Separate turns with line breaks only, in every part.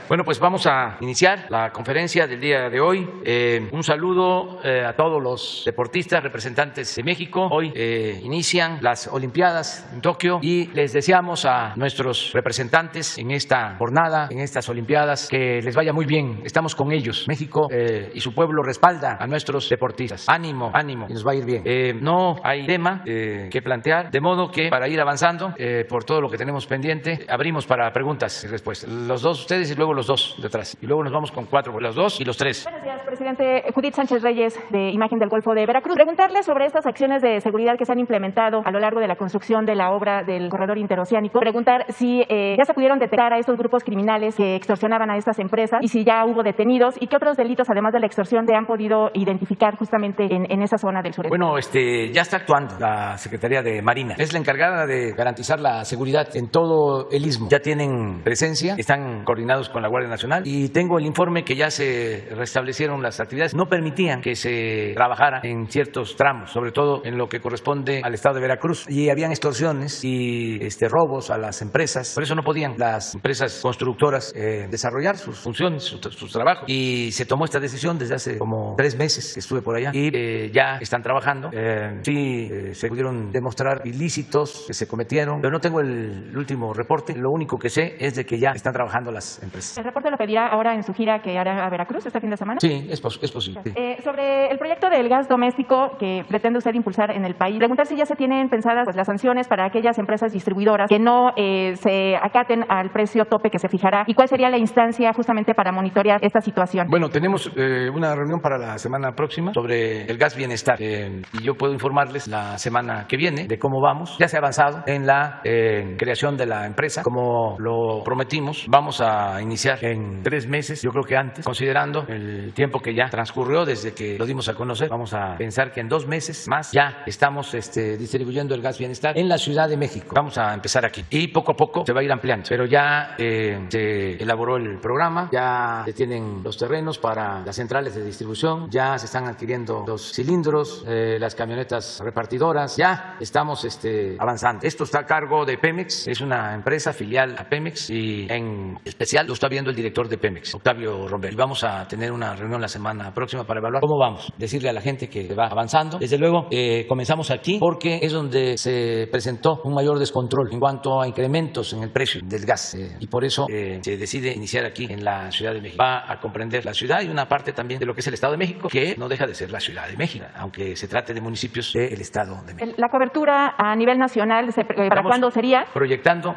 Bueno, pues vamos a iniciar la conferencia del día de hoy. Un saludo a todos los deportistas, representantes de México. Hoy inician las Olimpiadas en Tokio y les deseamos a nuestros representantes en esta jornada, en estas Olimpiadas, que les vaya muy bien. Estamos con ellos. México y su pueblo respalda a nuestros deportistas. Ánimo, ánimo, y nos va a ir bien. No hay tema que plantear, de modo que para ir avanzando por todo lo que tenemos pendiente, abrimos para preguntas y respuestas. Los dos ustedes y luego los dos detrás. Y luego nos vamos con cuatro, los dos y los tres.
Buenos días, presidente. Judith Sánchez Reyes, de Imagen del Golfo de Veracruz. Preguntarle sobre estas acciones de seguridad que se han implementado a lo largo de la construcción de la obra del corredor interoceánico. Preguntar si ya se pudieron detectar a estos grupos criminales que extorsionaban a estas empresas y si ya hubo detenidos y qué otros delitos, además de la extorsión, se han podido identificar justamente en esa zona del sureste.
Bueno, ya está actuando la Secretaría de Marina. Es la encargada de garantizar la seguridad en todo el istmo. Ya tienen presencia, están coordinados con la Guardia Nacional y tengo el informe que ya se restablecieron las actividades. No permitían que se trabajara en ciertos tramos, sobre todo en lo que corresponde al estado de Veracruz, y habían extorsiones y robos a las empresas. Por eso no podían las empresas constructoras desarrollar sus funciones, sus trabajos, y se tomó esta decisión desde hace como 3 meses que estuve por allá y ya están trabajando. Se pudieron demostrar ilícitos que se cometieron, pero no tengo el último reporte. Lo único que sé es de que ya están trabajando las empresas.
¿El reporte lo pedirá ahora en su gira que hará a Veracruz este fin de semana?
Sí, es posible. Sí.
Sobre el proyecto del gas doméstico que pretende usted impulsar en el país, preguntar si ya se tienen pensadas las sanciones para aquellas empresas distribuidoras que no se acaten al precio tope que se fijará y cuál sería la instancia justamente para monitorear esta situación.
Bueno, tenemos una reunión para la semana próxima sobre el gas bienestar y yo puedo informarles la semana que viene de cómo vamos. Ya se ha avanzado en la creación de la empresa, como lo prometimos. Vamos a iniciar en 3 meses, yo creo que antes, considerando el tiempo que ya transcurrió desde que lo dimos a conocer. Vamos a pensar que en 2 meses más ya estamos distribuyendo el gas bienestar en la Ciudad de México. Vamos a empezar aquí y poco a poco se va a ir ampliando, pero ya se elaboró el programa, ya se tienen los terrenos para las centrales de distribución, ya se están adquiriendo los cilindros, las camionetas repartidoras, ya estamos avanzando. Esto está a cargo de Pemex, es una empresa filial a Pemex y en especial lo está viendo el director de Pemex, Octavio Romero. Y vamos a tener una reunión la semana próxima para evaluar cómo vamos, decirle a la gente que va avanzando. Desde luego comenzamos aquí porque es donde se presentó un mayor descontrol en cuanto a incrementos en el precio del gas y por eso se decide iniciar aquí en la Ciudad de México. Va a comprender la ciudad y una parte también de lo que es el Estado de México, que no deja de ser la Ciudad de México, aunque se trate de municipios del Estado de México.
La cobertura a nivel nacional, ¿para cuándo sería?
Proyectando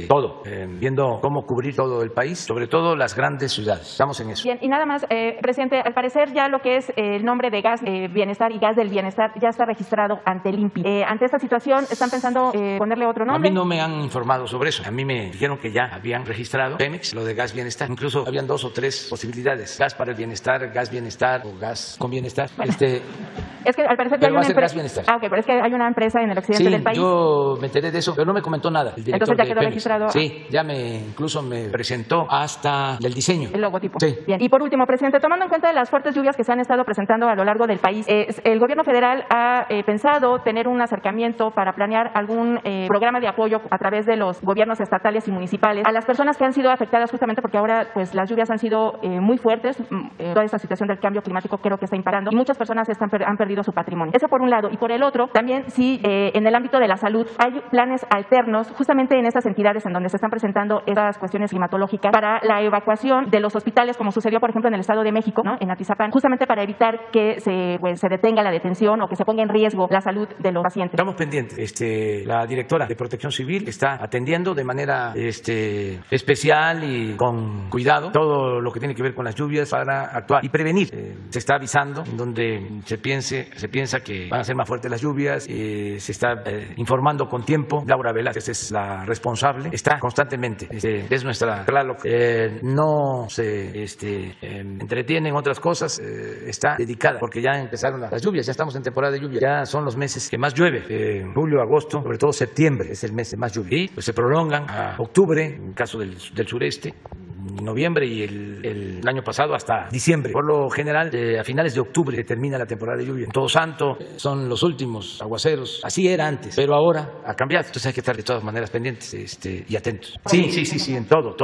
todo, viendo cómo cubrir todo el país, sobre todo las grandes ciudades. Estamos en eso.
Bien, y nada más, presidente, al parecer ya lo que es el nombre de gas bienestar y gas del bienestar ya está registrado ante el INPI. Ante esta situación, ¿están pensando ponerle otro nombre?
A mí no me han informado sobre eso. A mí me dijeron que ya habían registrado Pemex, lo de gas bienestar. Incluso habían 2 o 3 posibilidades. Gas para el bienestar o gas con bienestar.
Bueno, es que al parecer ya hay una empresa. Ok, pero es que hay una empresa en el occidente del país.
Yo me enteré de eso, pero no me comentó nada. El director
Entonces ya quedó
Pemex
registrado.
Sí, ya incluso me presentó hasta el diseño.
El logotipo.
Sí.
Bien. Y por último, presidente, tomando en cuenta de las fuertes lluvias que se han estado presentando a lo largo del país, ¿el gobierno federal ha pensado tener un acercamiento para planear algún programa de apoyo a través de los gobiernos estatales y municipales a las personas que han sido afectadas justamente porque ahora pues las lluvias han sido muy fuertes? Toda esta situación del cambio climático creo que está impactando y muchas personas han perdido su patrimonio. Eso por un lado. Y por el otro, también si en el ámbito de la salud hay planes alternos justamente en esas entidades en donde se están presentando estas cuestiones climatológicas para la evacuación de los hospitales, como sucedió por ejemplo en el Estado de México, ¿no? En Atizapán, justamente para evitar que se detenga la detención o que se ponga en riesgo la salud de los pacientes.
Estamos pendientes. La directora de Protección Civil está atendiendo de manera especial y con cuidado todo lo que tiene que ver con las lluvias para actuar y prevenir. Se está avisando en donde se piensa que van a ser más fuertes las lluvias, se está informando con tiempo. Laura Velázquez es la responsable, está constantemente, es nuestra Tlaloc, no se entretiene en otras cosas, está dedicada porque ya empezaron las lluvias, ya estamos en temporada de lluvia, ya son los meses que más llueve, julio, agosto, sobre todo septiembre es el mes de más lluvia y pues se prolongan a octubre en caso del sureste, noviembre y el año pasado hasta diciembre. Por lo general, a finales de octubre termina la temporada de lluvia. En Todo Santo son los últimos aguaceros. Así era antes, pero ahora ha cambiado. Entonces hay que estar de todas maneras pendientes y atentos. Sí, en todo.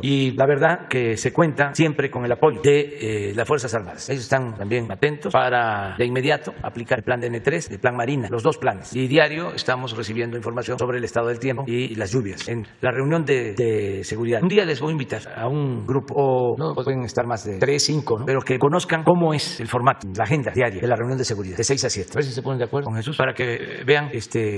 Y la verdad que se cuenta siempre con el apoyo de las Fuerzas Armadas. Ellos están también atentos para de inmediato aplicar el plan de N3, el plan Marina, los dos planes. Y diario estamos recibiendo información sobre el estado del tiempo y las lluvias. En la reunión de seguridad, un día les voy a invitar a un grupo, no pueden estar más de 3, 5, ¿no? Pero que conozcan cómo es el formato, la agenda diaria de la reunión de seguridad, de 6 a 7. A ver si se ponen de acuerdo con Jesús para que vean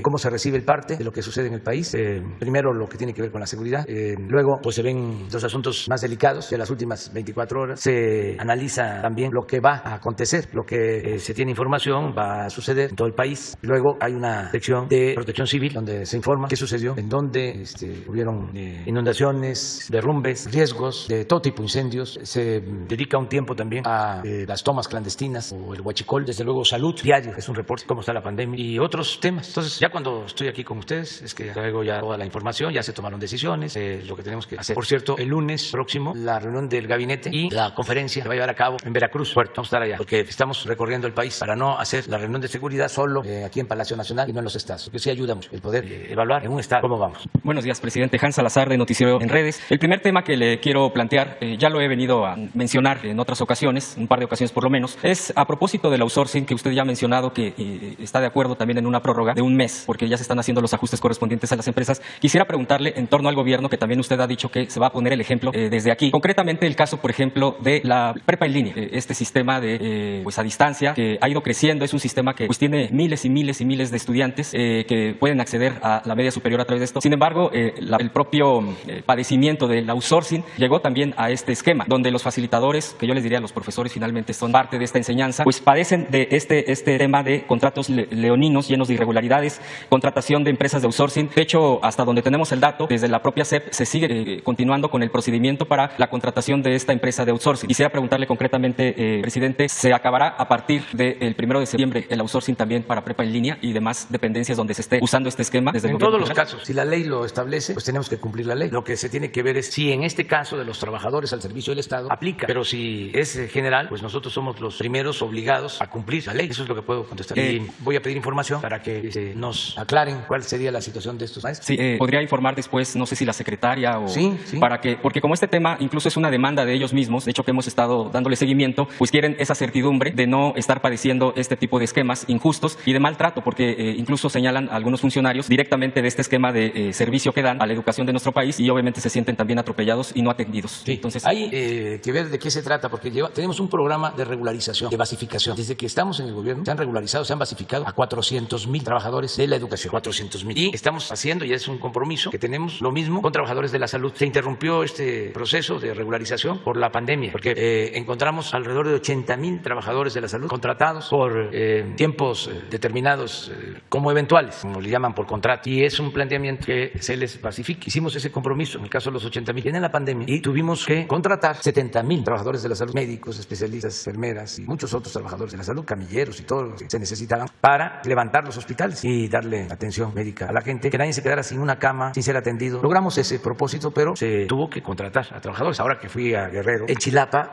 cómo se recibe el parte de lo que sucede en el país. Primero lo que tiene que ver con la seguridad, luego pues se ven los asuntos más delicados de las últimas 24 horas, se analiza también lo que va a acontecer, lo que se tiene información va a suceder en todo el país. Luego hay una sección de protección civil donde se informa qué sucedió, en dónde hubieron inundaciones, derrumbes, riesgos de todo tipo, incendios. Se dedica un tiempo también a las tomas clandestinas o el huachicol. Desde luego salud diario, es un reporte cómo está la pandemia y otros temas. Entonces ya cuando estoy aquí con ustedes es que traigo ya toda la información, ya se tomaron decisiones, lo que tenemos que hacer. Por cierto, el lunes próximo la reunión del gabinete y la conferencia se va a llevar a cabo en Veracruz. Puerto. Vamos a estar allá porque estamos recorriendo el país para no hacer la reunión de seguridad solo aquí en Palacio Nacional y no en los estados, porque sí ayuda mucho el poder evaluar en un estado cómo vamos.
Buenos días, presidente. Hans Salazar, de Noticiero en Redes. El primer tema que le quiero plantear, ya lo he venido a mencionar en otras ocasiones, un par de ocasiones por lo menos, es a propósito del outsourcing, que usted ya ha mencionado que está de acuerdo también en una prórroga de un mes, porque ya se están haciendo los ajustes correspondientes a las empresas. Quisiera preguntarle en torno al gobierno, que también usted ha dicho que se va a poner el ejemplo desde aquí. Concretamente el caso, por ejemplo, de la prepa en línea, este sistema de pues a distancia que ha ido creciendo. Es un sistema que pues tiene miles y miles de estudiantes que pueden acceder a la media superior a través de esto. Sin embargo, el propio padecimiento del outsourcing llegó también a este esquema, donde los facilitadores, que yo les diría los profesores finalmente son parte de esta enseñanza, pues padecen de este tema de contratos leoninos llenos de irregularidades, contratación de empresas de outsourcing. De hecho, hasta donde tenemos el dato, desde la propia SEP se sigue continuando con el procedimiento para la contratación de esta empresa de outsourcing. Quisiera preguntarle concretamente, presidente, ¿se acabará a partir del 1 de septiembre el outsourcing también para prepa en línea y demás dependencias donde se esté usando este esquema? Desde
en todos los casos, si la ley lo establece, pues tenemos que cumplir la ley. Lo que se tiene que ver es si en este caso de los trabajadores al servicio del Estado aplica, pero si es general, pues nosotros somos los primeros obligados a cumplir la ley. Eso es lo que puedo contestar. Y voy a pedir información para que nos aclaren cuál sería la situación de estos maestros.
Sí, podría informar después, no sé si la secretaria o
sí.
Para que, porque como este tema incluso es una demanda de ellos mismos, de hecho que hemos estado dándole seguimiento, pues quieren esa certidumbre de no estar padeciendo este tipo de esquemas injustos y de maltrato, porque incluso señalan a algunos funcionarios directamente de este esquema de servicio que dan a la educación de nuestro país y obviamente se sienten también atropellados y no atendidos.
Sí.
Entonces
hay que ver de qué se trata, porque tenemos un programa de regularización, de basificación. Desde que estamos en el gobierno se han regularizado, se han basificado a 400,000 trabajadores de la educación, 400,000. Y estamos haciendo, y es un compromiso que tenemos, lo mismo con trabajadores de la salud. Se interrumpió este proceso de regularización por la pandemia, porque encontramos alrededor de 80,000 trabajadores de la salud contratados por tiempos determinados como eventuales, como le llaman por contrato, y es un planteamiento que se les basifique. Hicimos ese compromiso en el caso de los 80,000. Viene la pandemia y tuvimos que contratar 70,000 trabajadores de la salud, médicos, especialistas, enfermeras y muchos otros trabajadores de la salud, camilleros y todo lo que se necesitaban para levantar los hospitales y darle atención médica a la gente, que nadie se quedara sin una cama, sin ser atendido. Logramos ese propósito, pero se tuvo que contratar a trabajadores. Ahora que fui a Guerrero, en Chilapa,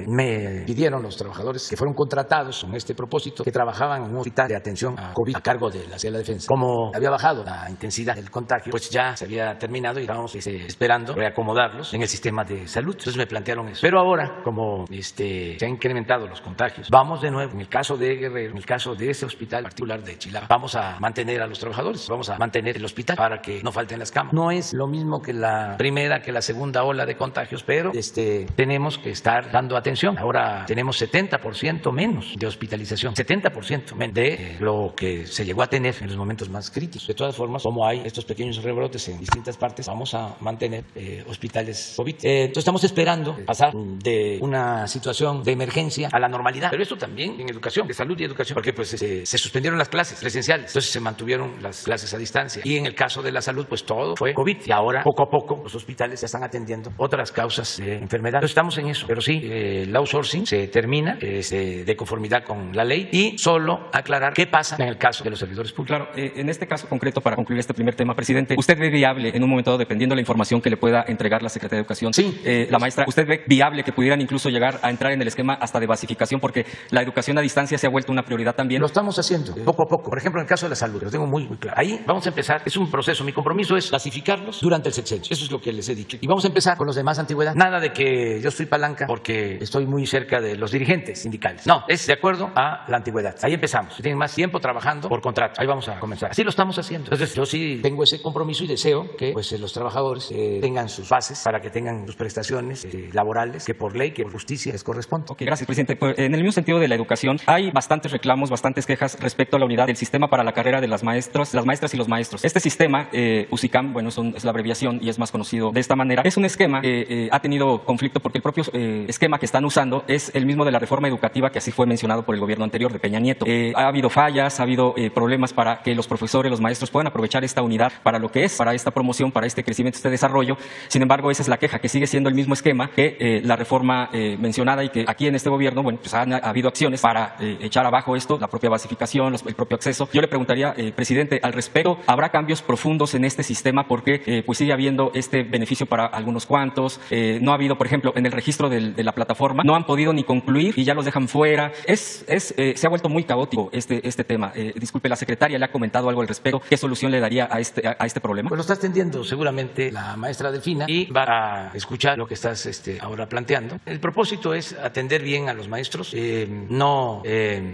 me pidieron los trabajadores que fueron contratados con este propósito, que trabajaban en un hospital de atención a COVID a cargo de la Secretaría de la Defensa. Como había bajado la intensidad del contagio, pues ya se había terminado y estábamos esperando reacomodarlos en el sistema de salud. Entonces me plantearon eso. Pero ahora, como se han incrementado los contagios, vamos de nuevo, en el caso de Guerrero, en el caso de ese hospital particular de Chilapa, vamos a mantener a los trabajadores, vamos a mantener el hospital para que no falten las camas. No es lo mismo que la primera, que la segunda ola de contagios, pero tenemos que estar dando atención. Ahora tenemos 70% menos de hospitalización, 70% menos de lo que se llegó a tener en los momentos más críticos. De todas formas, como hay estos pequeños rebrotes en distintas partes, vamos a mantener hospitales COVID. Entonces estamos esperando pasar de una situación de emergencia a la normalidad, pero esto también en educación, de salud y educación, porque pues se suspendieron las clases presenciales, entonces se mantuvieron las clases a distancia, y en el caso de la salud pues todo fue COVID, y ahora poco a poco los hospitales ya están atendiendo otras causas de enfermedad. Entonces estamos en eso, pero sí, el outsourcing se termina de conformidad con la ley, y solo aclarar qué pasa en el caso de los servidores públicos.
Claro, en este caso concreto, para concluir este primer tema, presidente, ¿usted ve viable en un momento dado, dependiendo de la información que le pueda entregar la Secretaría Secretaría de Educación,
Sí.
la maestra, ¿usted ve viable que pudieran incluso llegar a entrar en el esquema hasta de basificación? Porque la educación a distancia se ha vuelto una prioridad también.
Lo estamos haciendo poco a poco. Por ejemplo, en el caso de la salud, lo tengo muy claro. Ahí vamos a empezar. Es un proceso. Mi compromiso es clasificarlos durante el sexenio. Eso es lo que les he dicho. Y vamos a empezar con los de más antigüedad. Nada de que yo estoy palanca porque estoy muy cerca de los dirigentes sindicales. No, es de acuerdo a la antigüedad. Ahí empezamos. Si tienen más tiempo trabajando por contrato, ahí vamos a comenzar. Así lo estamos haciendo. Entonces, yo sí tengo ese compromiso y deseo que pues, los trabajadores tengan sus bases para que tengan sus prestaciones laborales que por ley, que por justicia les corresponde.
Ok, gracias, presidente. Pues, en el mismo sentido de la educación, hay bastantes reclamos, bastantes quejas respecto a la unidad del sistema para la carrera de las maestras y los maestros. Este sistema, USICAM, bueno, es la abreviación y es más conocido de esta manera, es un esquema que ha tenido conflicto porque el propio esquema que están usando es el mismo de la reforma educativa que así fue mencionado por el gobierno anterior de Peña Nieto. Ha habido fallas, ha habido problemas para que los profesores, los maestros puedan aprovechar esta unidad para lo que es, para esta promoción, para este crecimiento, este desarrollo. Sin embargo, esa es la queja, que sigue siendo el mismo esquema que la reforma mencionada y que aquí en este gobierno, bueno, pues ha habido acciones para echar abajo esto, la propia basificación, el propio acceso. Yo le preguntaría, presidente, al respecto, ¿habrá cambios profundos en este sistema? Porque pues sigue habiendo este beneficio para algunos cuantos. No ha habido, por ejemplo, en el registro de la plataforma, no han podido ni concluir y ya los dejan fuera. Se ha vuelto muy caótico este tema. Disculpe, la secretaria le ha comentado algo al respecto. ¿Qué solución le daría a este problema?
Pues lo está atendiendo seguramente la maestra Delfina y va a escuchar lo que estás ahora planteando. El propósito es atender bien a los maestros, no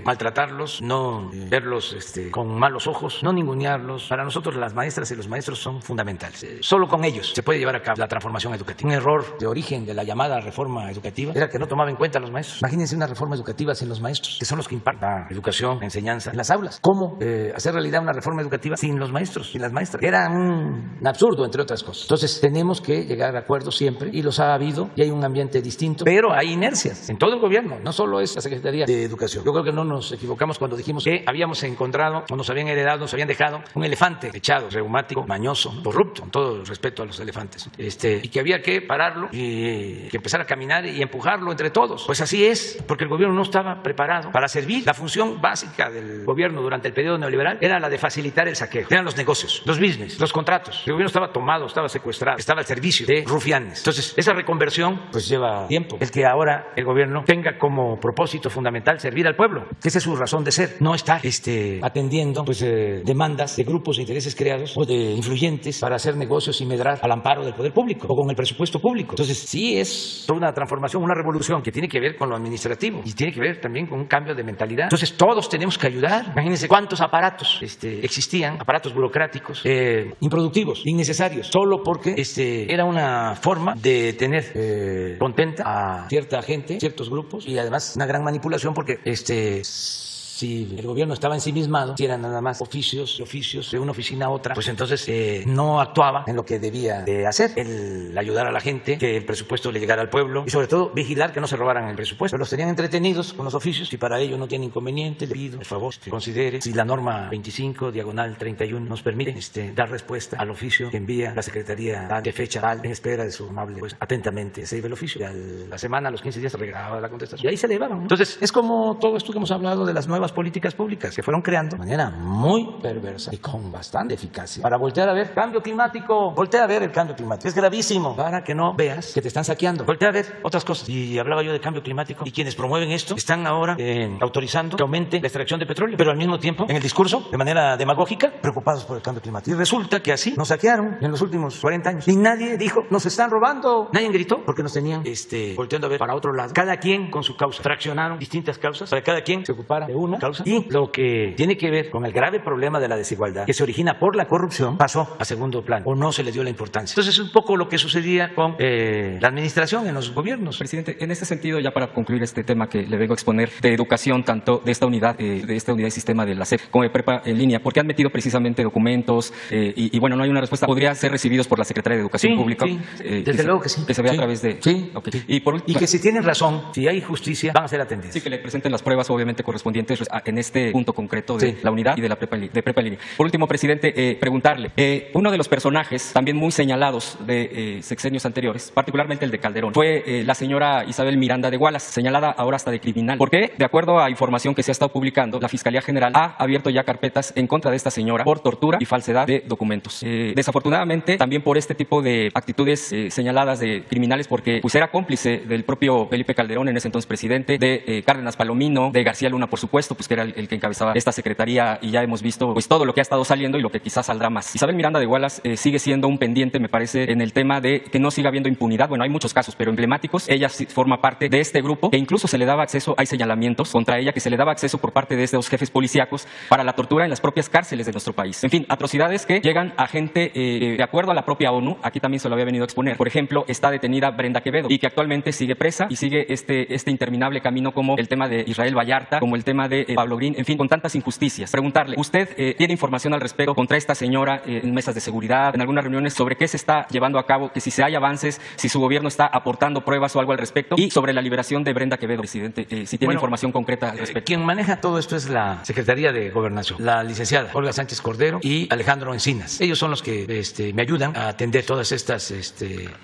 maltratarlos, no verlos con malos ojos, no ningunearlos. Para nosotros las maestras y los maestros son fundamentales. Solo con ellos se puede llevar a cabo la transformación educativa. Un error de origen de la llamada reforma educativa era que no tomaba en cuenta a los maestros. Imagínense una reforma educativa sin los maestros, que son los que imparten la educación, la enseñanza en las aulas. ¿Cómo hacer realidad una reforma educativa sin los maestros, sin las maestras? Era un absurdo, entre otras cosas. Entonces tenemos que llegar a acuerdos siempre y los ha habido y hay un ambiente distinto, pero hay inercias en todo el gobierno, no solo es la Secretaría de Educación. Yo creo que no nos equivocamos cuando dijimos que habíamos encontrado o nos habían heredado, nos habían dejado un elefante echado, reumático, mañoso, corrupto, con todo el respeto a los elefantes, y que había que pararlo y que empezar a caminar y empujarlo entre todos. Pues así es, porque el gobierno no estaba preparado para servir. La función básica del gobierno durante el periodo neoliberal era la de facilitar el saqueo, eran los negocios, los business, los contratos. El gobierno estaba tomado, estaba secuestrado, estaba al servicio de rufianes. Entonces, esa reconversión pues lleva tiempo. El que ahora el gobierno tenga como propósito fundamental servir al pueblo, que esa es su razón de ser, no estar atendiendo pues demandas de grupos de intereses creados o de influyentes para hacer negocios y medrar al amparo del poder público o con el presupuesto público. Entonces, sí es toda una transformación, una revolución que tiene que ver con lo administrativo y tiene que ver también con un cambio de mentalidad. Entonces, todos tenemos que ayudar. Imagínense cuántos aparatos existían, aparatos burocráticos, improductivos, innecesarios, solo porque era una forma de tener contenta a cierta gente, ciertos grupos, y además una gran manipulación porque si el gobierno estaba ensimismado, si eran nada más oficios de una oficina a otra, pues entonces no actuaba en lo que debía de hacer, el ayudar a la gente, que el presupuesto le llegara al pueblo y sobre todo vigilar que no se robaran el presupuesto. Los tenían entretenidos con los oficios y para ello no tiene inconveniente. Le pido, por favor, considere si la norma 25/31 nos permite dar respuesta al oficio que envía la Secretaría tal, de fecha tal, en espera de su amable, pues atentamente se iba el oficio y a la semana, a los 15 días se regrababa la contestación y ahí se elevaban. Entonces es como todo esto que hemos hablado de las nuevas políticas públicas que fueron creando de manera muy perversa y con bastante eficacia para voltear a ver cambio climático. Voltea a ver el cambio climático, es gravísimo, para que no veas que te están saqueando. Voltea a ver otras cosas. Y hablaba yo de cambio climático y quienes promueven esto están ahora autorizando que aumente la extracción de petróleo, pero al mismo tiempo en el discurso de manera demagógica preocupados por el cambio climático. Y resulta que así nos saquearon en los últimos 40 años y nadie dijo nos están robando, nadie gritó porque nos tenían volteando a ver para otro lado, cada quien con su causa. Fraccionaron distintas causas para que cada quien se ocupara de una causa y lo que tiene que ver con el grave problema de la desigualdad que se origina por la corrupción pasó a segundo plano o no se le dio la importancia. Entonces es un poco lo que sucedía con la administración en los gobiernos.
Presidente, en este sentido, ya para concluir este tema que le vengo a exponer de educación, tanto de esta unidad y sistema de la SEP como de prepa en línea, porque han metido precisamente documentos y bueno, no hay una respuesta, ¿podrían ser recibidos por la Secretaría de Educación Pública?
Sí, desde luego que sí.
Que se vea a través de...
Sí,
okay.
Y que si tienen razón, si hay justicia, van a ser atendidos.
Sí, que le presenten las pruebas obviamente correspondientes en este punto concreto de la unidad y de la prepa en línea. Por último, presidente, preguntarle, uno de los personajes también muy señalados de sexenios anteriores, particularmente el de Calderón, fue la señora Isabel Miranda de Wallace, señalada ahora hasta de criminal. ¿Por qué? De acuerdo a información que se ha estado publicando, la Fiscalía General ha abierto ya carpetas en contra de esta señora por tortura y falsedad de documentos. Desafortunadamente, también por este tipo de actitudes señaladas de criminales, porque pues era cómplice del propio Felipe Calderón, en ese entonces presidente, de Cárdenas Palomino, de García Luna, por supuesto, pues que era el que encabezaba esta secretaría, y ya hemos visto pues todo lo que ha estado saliendo y lo que quizás saldrá más. Isabel Miranda de Wallace sigue siendo un pendiente, me parece, en el tema de que no siga habiendo impunidad. Bueno, hay muchos casos, pero emblemáticos. Ella forma parte de este grupo, que incluso se le daba acceso, hay señalamientos contra ella, que se le daba acceso por parte de estos jefes policíacos para la tortura en las propias cárceles de nuestro país. En fin, atrocidades que llegan a gente, de acuerdo a la propia ONU, aquí también se lo había venido a exponer. Por ejemplo, está detenida Brenda Quevedo, y que actualmente sigue presa y sigue este interminable camino, como el tema de Israel Vallarta, como el tema de Pablo Green, en fin, con tantas injusticias. Preguntarle, ¿usted tiene información al respecto contra esta señora en mesas de seguridad, en algunas reuniones, sobre qué se está llevando a cabo, que si se hay avances, si su gobierno está aportando pruebas o algo al respecto, y sobre la liberación de Brenda Quevedo, presidente, si tiene información concreta al respecto?
Quien maneja todo esto es la Secretaría de Gobernación, la licenciada Olga Sánchez Cordero y Alejandro Encinas. Ellos son los que me ayudan a atender todas estas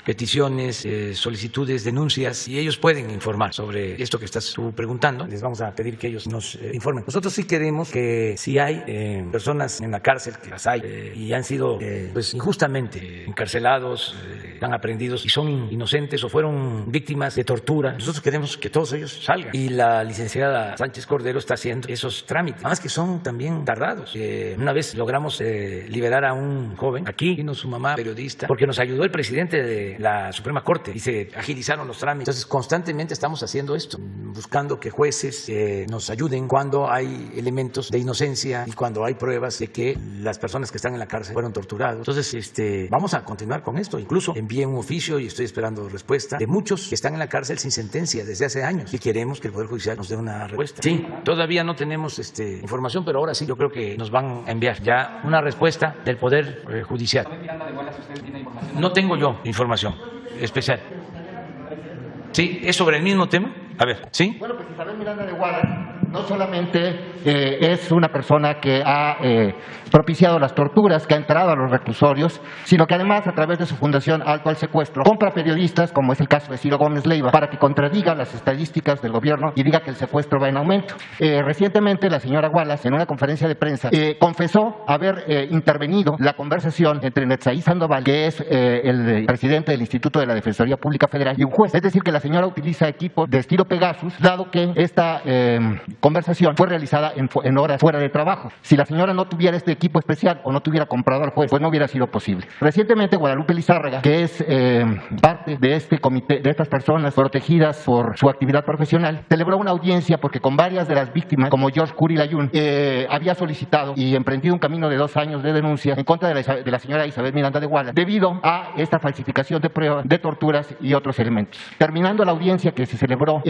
peticiones, solicitudes, denuncias, y ellos pueden informar sobre esto que estás tú preguntando. Les vamos a pedir que ellos nos informen. Nosotros sí queremos que si hay personas en la cárcel, que las hay, y han sido pues injustamente encarcelados, están aprehendidos y son inocentes o fueron víctimas de tortura, nosotros queremos que todos ellos salgan. Y la licenciada Sánchez Cordero está haciendo esos trámites, más que son también tardados. Una vez logramos liberar a un joven, aquí vino su mamá, periodista, porque nos ayudó el presidente de la Suprema Corte y se agilizaron los trámites. Entonces constantemente estamos haciendo esto, buscando que jueces nos ayuden cuando hay elementos de inocencia y cuando hay pruebas de que las personas que están en la cárcel fueron torturados. Entonces vamos a continuar con esto. Incluso envié un oficio y estoy esperando respuesta de muchos que están en la cárcel sin sentencia desde hace años, y queremos que el Poder Judicial nos dé una respuesta. Sí, todavía no tenemos información, pero ahora sí yo creo que nos van a enviar ya una respuesta del Poder Judicial. No tengo yo información especial. Sí, ¿es sobre el mismo tema? A ver, ¿sí?
Bueno, pues Isabel Miranda de Wallace no solamente es una persona que ha propiciado las torturas, que ha entrado a los reclusorios, sino que además, a través de su fundación Alto al Secuestro, compra periodistas, como es el caso de Ciro Gómez Leiva, para que contradiga las estadísticas del gobierno y diga que el secuestro va en aumento. Recientemente, la señora Wallace, en una conferencia de prensa, confesó haber intervenido la conversación entre Netzaí Sandoval, que es el presidente del Instituto de la Defensoría Pública Federal, y un juez. Es decir, que la señora utiliza equipos de estilo Pegasus, dado que esta conversación fue realizada en horas fuera de trabajo. Si la señora no tuviera este equipo especial o no tuviera comprado al juez, pues no hubiera sido posible. Recientemente, Guadalupe Lizárraga, que es parte de este comité, de estas personas protegidas por su actividad profesional, celebró una audiencia porque con varias de las víctimas, como George Curi Layún, había solicitado y emprendido un camino de 2 años de denuncia en contra de la señora Isabel Miranda de Wallace, debido a esta falsificación de pruebas, de torturas y otros elementos. Terminando la audiencia, que se celebró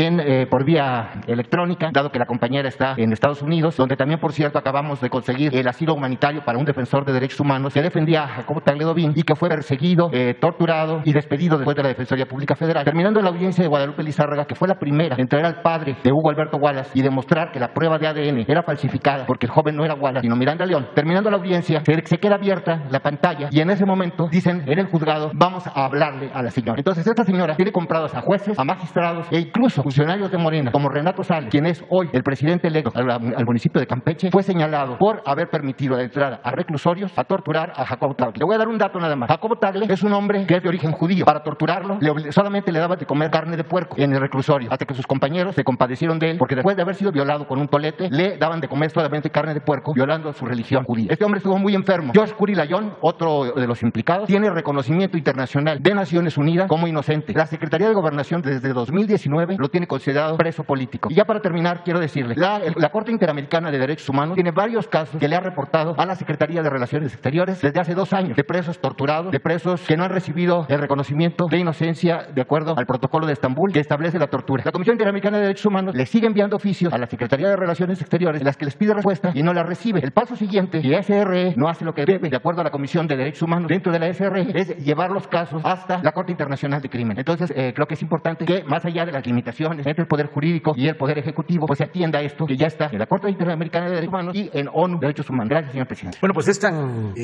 por vía electrónica, dado que la compañera está en Estados Unidos, donde también, por cierto, acabamos de conseguir el asilo humanitario para un defensor de derechos humanos que defendía a Jacobo Tagle Dobín y que fue perseguido, torturado y despedido después de la Defensoría Pública Federal. Terminando la audiencia de Guadalupe Lizárraga, que fue la primera en traer al padre de Hugo Alberto Wallace y demostrar que la prueba de ADN era falsificada porque el joven no era Wallace, sino Miranda León. Terminando la audiencia, se queda abierta la pantalla y en ese momento dicen en el juzgado: vamos a hablarle a la señora. Entonces, esta señora tiene comprados a jueces, a magistrados e incluso funcionarios de Morena, como Renato Sales, quien es hoy el presidente electo al municipio de Campeche, fue señalado por haber permitido la entrada a reclusorios a torturar a Jacobo Tagle. Le voy a dar un dato nada más. Jacobo Tagle es un hombre que es de origen judío. Para torturarlo, solamente le daban de comer carne de puerco en el reclusorio, hasta que sus compañeros se compadecieron de él, porque después de haber sido violado con un tolete, le daban de comer solamente carne de puerco, violando su religión judía. Este hombre estuvo muy enfermo. George Curi Layún, otro de los implicados, tiene reconocimiento internacional de Naciones Unidas como inocente. La Secretaría de Gobernación desde 2019 lo tiene considerado preso político. Y ya para terminar, quiero decirle, la Corte Interamericana de Derechos Humanos tiene varios casos que le ha reportado a la Secretaría de Relaciones Exteriores desde hace 2 años, de presos torturados, de presos que no han recibido el reconocimiento de inocencia de acuerdo al protocolo de Estambul que establece la tortura. La Comisión Interamericana de Derechos Humanos le sigue enviando oficios a la Secretaría de Relaciones Exteriores en las que les pide respuesta y no la recibe. El paso siguiente, y SRE no hace lo que debe, de acuerdo a la Comisión de Derechos Humanos dentro de la SRE, es llevar los casos hasta la Corte Internacional de Crimen. Entonces, creo que es importante que, más allá de las limitaciones entre el Poder Jurídico y el Poder Ejecutivo, pues se atienda atienda esto, que ya está en la Corte Interamericana de Derechos Humanos y en ONU Derechos Humanos. Gracias, señor presidente.
Bueno, pues es tan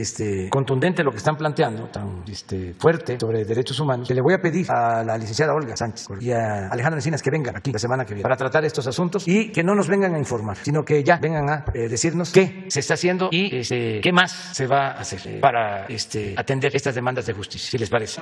contundente lo que están planteando, tan fuerte sobre derechos humanos, que le voy a pedir a la licenciada Olga Sánchez y a Alejandra Encinas que vengan aquí la semana que viene para tratar estos asuntos y que no nos vengan a informar, sino que ya vengan a decirnos qué se está haciendo y qué más se va a hacer para atender estas demandas de justicia, si les parece.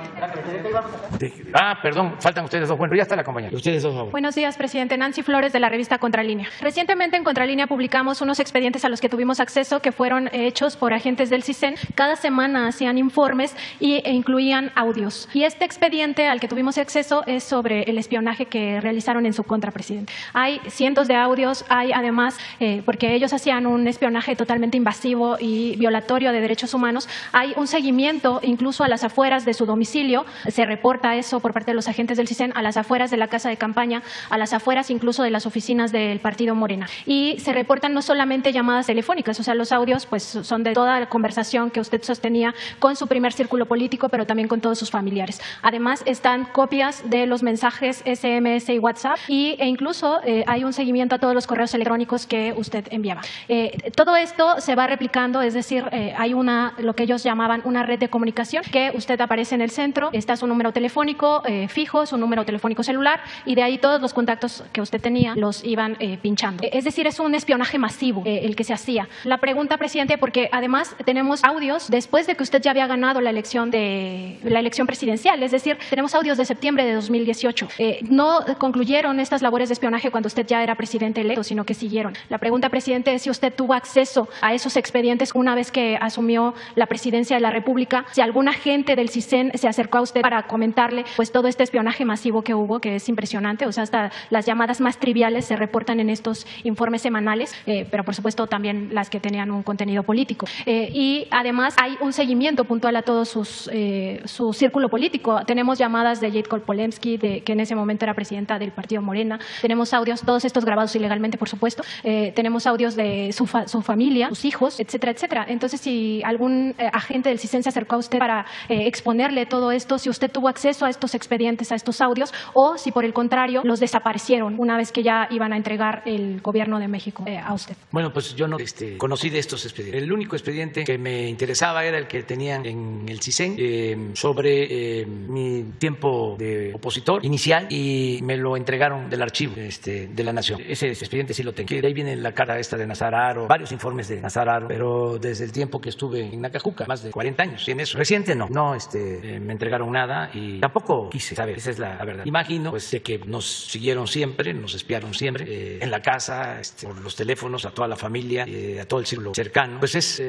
Perdón, faltan ustedes dos. Bueno, ya está la compañera. Ustedes dos, favor.
Buenos días, presidente. Nancy Flores, de la revista Contralínea. Recientemente en Contralínea publicamos unos expedientes a los que tuvimos acceso que fueron hechos por agentes del CISEN. Cada semana hacían informes e incluían audios. Y este expediente al que tuvimos acceso es sobre el espionaje que realizaron en su contra, presidente. Hay cientos de audios, hay además, porque ellos hacían un espionaje totalmente invasivo y violatorio de derechos humanos, hay un seguimiento incluso a las afueras de su domicilio. Se reporta eso por parte de los agentes del CISEN, a las afueras de la casa de campaña, a las afueras incluso de las oficinas del partido Morena. Y se reportan no solamente llamadas telefónicas, o sea, los audios pues son de toda la conversación que usted sostenía con su primer círculo político, pero también con todos sus familiares. Además, están copias de los mensajes SMS y WhatsApp e incluso hay un seguimiento a todos los correos electrónicos que usted enviaba. Todo esto se va replicando, es decir, hay lo que ellos llamaban una red de comunicación, que usted aparece en el centro, está su número telefónico fijo, su número telefónico celular, y de ahí todos los contactos que usted tenía los iban pinchando. Es decir, es un espionaje masivo el que se hacía. La pregunta, presidente, porque además tenemos audios después de que usted ya había ganado la elección presidencial, es decir, tenemos audios de septiembre de 2018. No concluyeron estas labores de espionaje cuando usted ya era presidente electo, sino que siguieron. La pregunta, presidente, es si usted tuvo acceso a esos expedientes una vez que asumió la presidencia de la República, si algún agente del CISEN se acercó a usted para comentarle pues todo este espionaje masivo que hubo, que es impresionante, o sea, hasta las llamadas más triviales se reportan en estos informes semanales, pero por supuesto también las que tenían un contenido político. Y además hay un seguimiento puntual a todo su círculo político. Tenemos llamadas de Jade Kolpolemsky, que en ese momento era presidenta del partido Morena. Tenemos audios, todos estos grabados ilegalmente, por supuesto. Tenemos audios de su familia, sus hijos, etcétera, etcétera. Entonces, si algún agente del CISEN se acercó a usted para exponerle todo esto, si usted tuvo acceso a estos expedientes, a estos audios, o si por el contrario los desaparecieron una vez que ya iban a entregar el gobierno de México a usted.
Bueno, pues yo no conocí de estos expedientes. El único expediente que me interesaba era el que tenían en el CISEN sobre mi tiempo de opositor inicial, y me lo entregaron del archivo de la Nación. Ese expediente sí lo tengo. De ahí viene la cara esta de Nazararo, varios informes de Nazararo, pero desde el tiempo que estuve en Nacajuca, más de 40 años, y en eso. Reciente no me entregaron nada y tampoco quise saber, esa es la verdad. Imagino pues de que nos siguieron siempre, nos espiaron siempre, en la casa, por los teléfonos, a toda la familia, a todo el círculo cercano. Pues es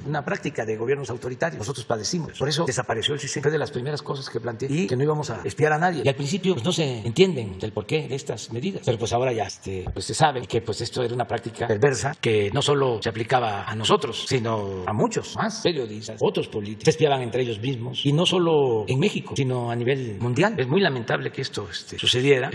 una práctica de gobiernos autoritarios. Nosotros padecimos. Por eso desapareció el CISEN. Fue de las primeras cosas que planteé, y que no íbamos a espiar a nadie. Y al principio pues no se entienden del porqué de estas medidas, pero pues ahora ya pues se sabe que pues esto era una práctica perversa que no solo se aplicaba a nosotros, sino a muchos más periodistas, otros políticos. Se espiaban entre ellos mismos, y no solo en México, sino a nivel mundial. Es muy lamentable que esto sucediera.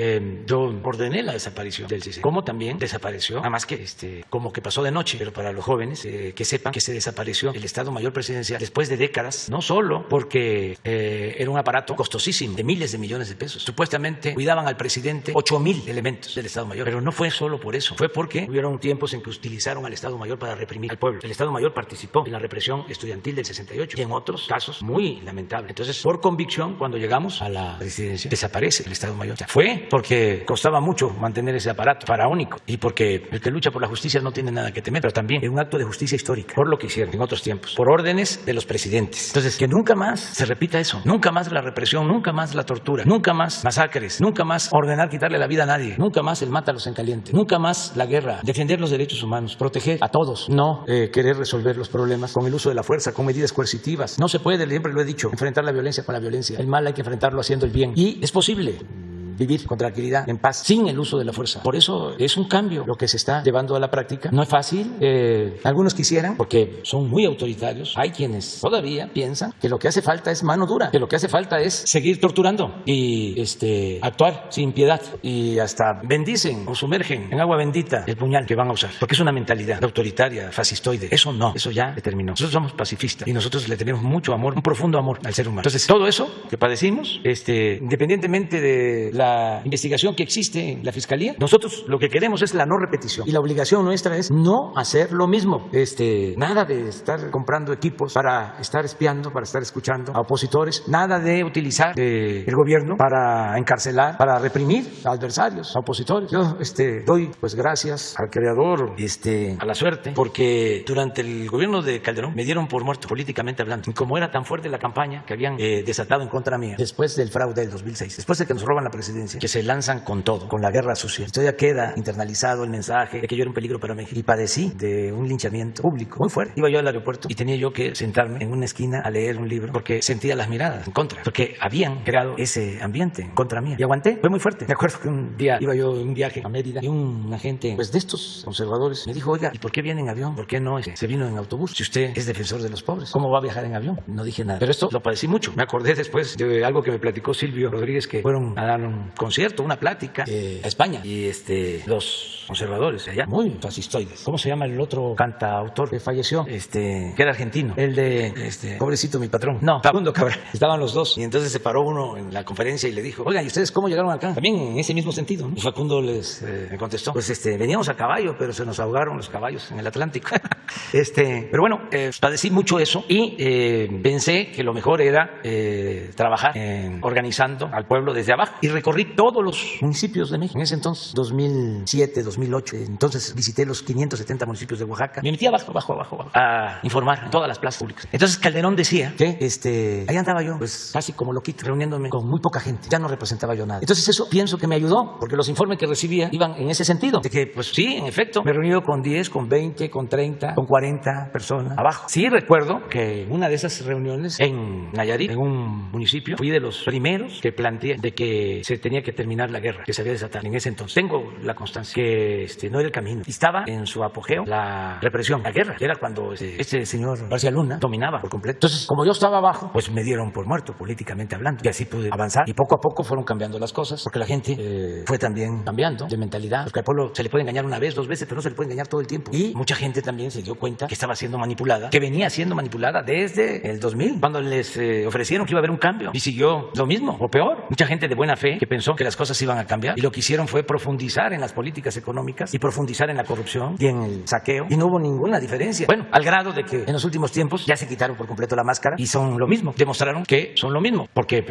Yo ordené la desaparición del CISEN, como también desapareció, nada más que como que pasó de noche, pero para los jóvenes que sepan que se desapareció el Estado Mayor Presidencial después de décadas, no solo porque era un aparato costosísimo de miles de millones de pesos. Supuestamente cuidaban al presidente 8,000 elementos del Estado Mayor, pero no fue solo por eso, fue porque hubieron tiempos en que utilizaron al Estado Mayor para reprimir al pueblo. El Estado Mayor participó en la represión estudiantil del 68 y en otros casos muy lamentables. Entonces, por convicción, cuando llegamos a la presidencia, desaparece el Estado Mayor. O sea, fue porque costaba mucho mantener ese aparato faraónico, y porque el que lucha por la justicia no tiene nada que temer, pero también es un acto de justicia histórica por lo que hicieron en otros tiempos, por órdenes de los presidentes. Entonces, que nunca más se repita eso, nunca más la represión, nunca más la tortura, nunca más masacres, nunca más ordenar quitarle la vida a nadie, nunca más el mátalos en caliente, nunca más la guerra, defender los derechos humanos, proteger a todos, no querer resolver los problemas con el uso de la fuerza, con medidas coercitivas. No se puede, siempre lo he dicho, enfrentar la violencia con la violencia. El mal hay que enfrentarlo haciendo el bien, y es posible vivir con tranquilidad, en paz, sin el uso de la fuerza. Por eso es un cambio lo que se está llevando a la práctica. No es fácil. Algunos quisieran, porque son muy autoritarios. Hay quienes todavía piensan que lo que hace falta es mano dura, que lo que hace falta es seguir torturando y actuar sin piedad, y hasta bendicen o sumergen en agua bendita el puñal que van a usar, porque es una mentalidad autoritaria, fascistoide. Eso no, eso ya se terminó. Nosotros somos pacifistas y nosotros le tenemos mucho amor, un profundo amor al ser humano. Entonces, todo eso que padecimos, independientemente de la la investigación que existe en la Fiscalía. Nosotros lo que queremos es la no repetición y la obligación nuestra es no hacer lo mismo. Nada de estar comprando equipos para estar espiando, para estar escuchando a opositores, nada de utilizar el gobierno para encarcelar, para reprimir a adversarios, a opositores. Yo doy pues gracias al Creador, a la suerte, porque durante el gobierno de Calderón me dieron por muerto políticamente hablando. Y como era tan fuerte la campaña que habían desatado en contra mía después del fraude del 2006, después de que nos roban la presidencia, que se lanzan con todo, con la guerra sucia. Esto ya queda internalizado el mensaje de que yo era un peligro para México y padecí de un linchamiento público muy fuerte. Iba yo al aeropuerto y tenía yo que sentarme en una esquina a leer un libro porque sentía las miradas en contra, porque habían creado ese ambiente en contra mía y aguanté, fue muy fuerte. Me acuerdo que un día iba yo en un viaje a Mérida y un agente pues de estos conservadores me dijo, oiga, ¿y por qué viene en avión? ¿Por qué no se vino en autobús? Si usted es defensor de los pobres, ¿cómo va a viajar en avión? No dije nada, pero esto lo padecí mucho. Me acordé después de algo que me platicó Silvio Rodríguez, que fueron a dar un concierto, una plática a España, y los conservadores allá, muy fascistoides. ¿Cómo se llama el otro cantautor que falleció? Que era argentino, el de pobrecito mi patrón. No, Facundo Cabral. Estaban los dos y entonces se paró uno en la conferencia y le dijo, oigan, ¿y ustedes cómo llegaron acá? También en ese mismo sentido, ¿no? Y Facundo me contestó, pues veníamos a caballo, pero se nos ahogaron los caballos en el Atlántico. Pero bueno, padecí mucho eso y pensé que lo mejor era trabajar organizando al pueblo desde abajo, y recorrí todos los municipios de México. En ese entonces, 2007, 2008, entonces visité los 570 municipios de Oaxaca. Me metí abajo a informar en todas las plazas públicas. Entonces Calderón decía que ahí andaba yo, pues casi como loquito, reuniéndome con muy poca gente. Ya no representaba yo nada. Entonces eso pienso que me ayudó, porque los informes que recibía iban en ese sentido, de que pues sí, en efecto, me he reunido con 10, con 20, con 30, con 40 personas abajo. Sí recuerdo que en una de esas reuniones en Nayarit, en un municipio, fui de los primeros que planteé de que se tenía que terminar la guerra que se había desatado en ese entonces. Tengo la constancia que no era el camino. Estaba en su apogeo la represión, la guerra, que era cuando este señor García Luna dominaba por completo. Entonces, como yo estaba abajo, pues me dieron por muerto políticamente hablando, y así pude avanzar, y poco a poco fueron cambiando las cosas, porque la gente fue también cambiando de mentalidad, porque al pueblo se le puede engañar una vez, 2 veces, pero no se le puede engañar todo el tiempo, y mucha gente también se dio cuenta que estaba siendo manipulada, que venía siendo manipulada desde el 2000, cuando les ofrecieron que iba a haber un cambio, y siguió lo mismo, o peor. Mucha gente de buena fe que pensó que las cosas iban a cambiar, y lo que hicieron fue profundizar en las políticas económicas y profundizar en la corrupción y en el saqueo, y no hubo ninguna diferencia. Bueno, al grado de que en los últimos tiempos ya se quitaron por completo la máscara y son lo mismo, demostraron que son lo mismo, porque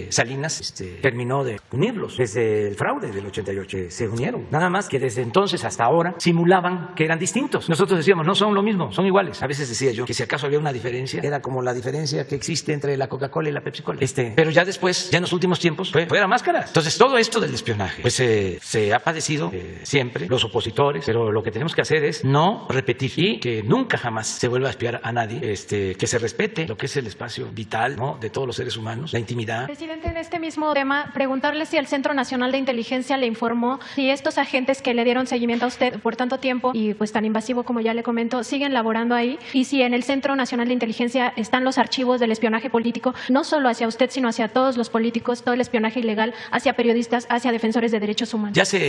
Salinas terminó de unirlos desde el fraude del 88, se unieron, nada más que desde entonces hasta ahora simulaban que eran distintos. Nosotros decíamos, no son lo mismo, son iguales. A veces decía yo que si acaso había una diferencia, era como la diferencia que existe entre la Coca-Cola y la Pepsi-Cola. Pero ya después, ya en los últimos tiempos, fue la máscara. Entonces todo esto del espionaje, pues se ha padecido siempre, los opositores, pero lo que tenemos que hacer es no repetir y que nunca jamás se vuelva a espiar a nadie, que se respete lo que es el espacio vital, ¿no?, de todos los seres humanos, la intimidad.
Presidente, en este mismo tema, preguntarle si el Centro Nacional de Inteligencia le informó si estos agentes que le dieron seguimiento a usted por tanto tiempo y pues tan invasivo como ya le comento, siguen laborando ahí, y si en el Centro Nacional de Inteligencia están los archivos del espionaje político, no solo hacia usted, sino hacia todos los políticos, todo el espionaje ilegal, hacia periodistas, hacia defensores de derechos humanos.
Ya se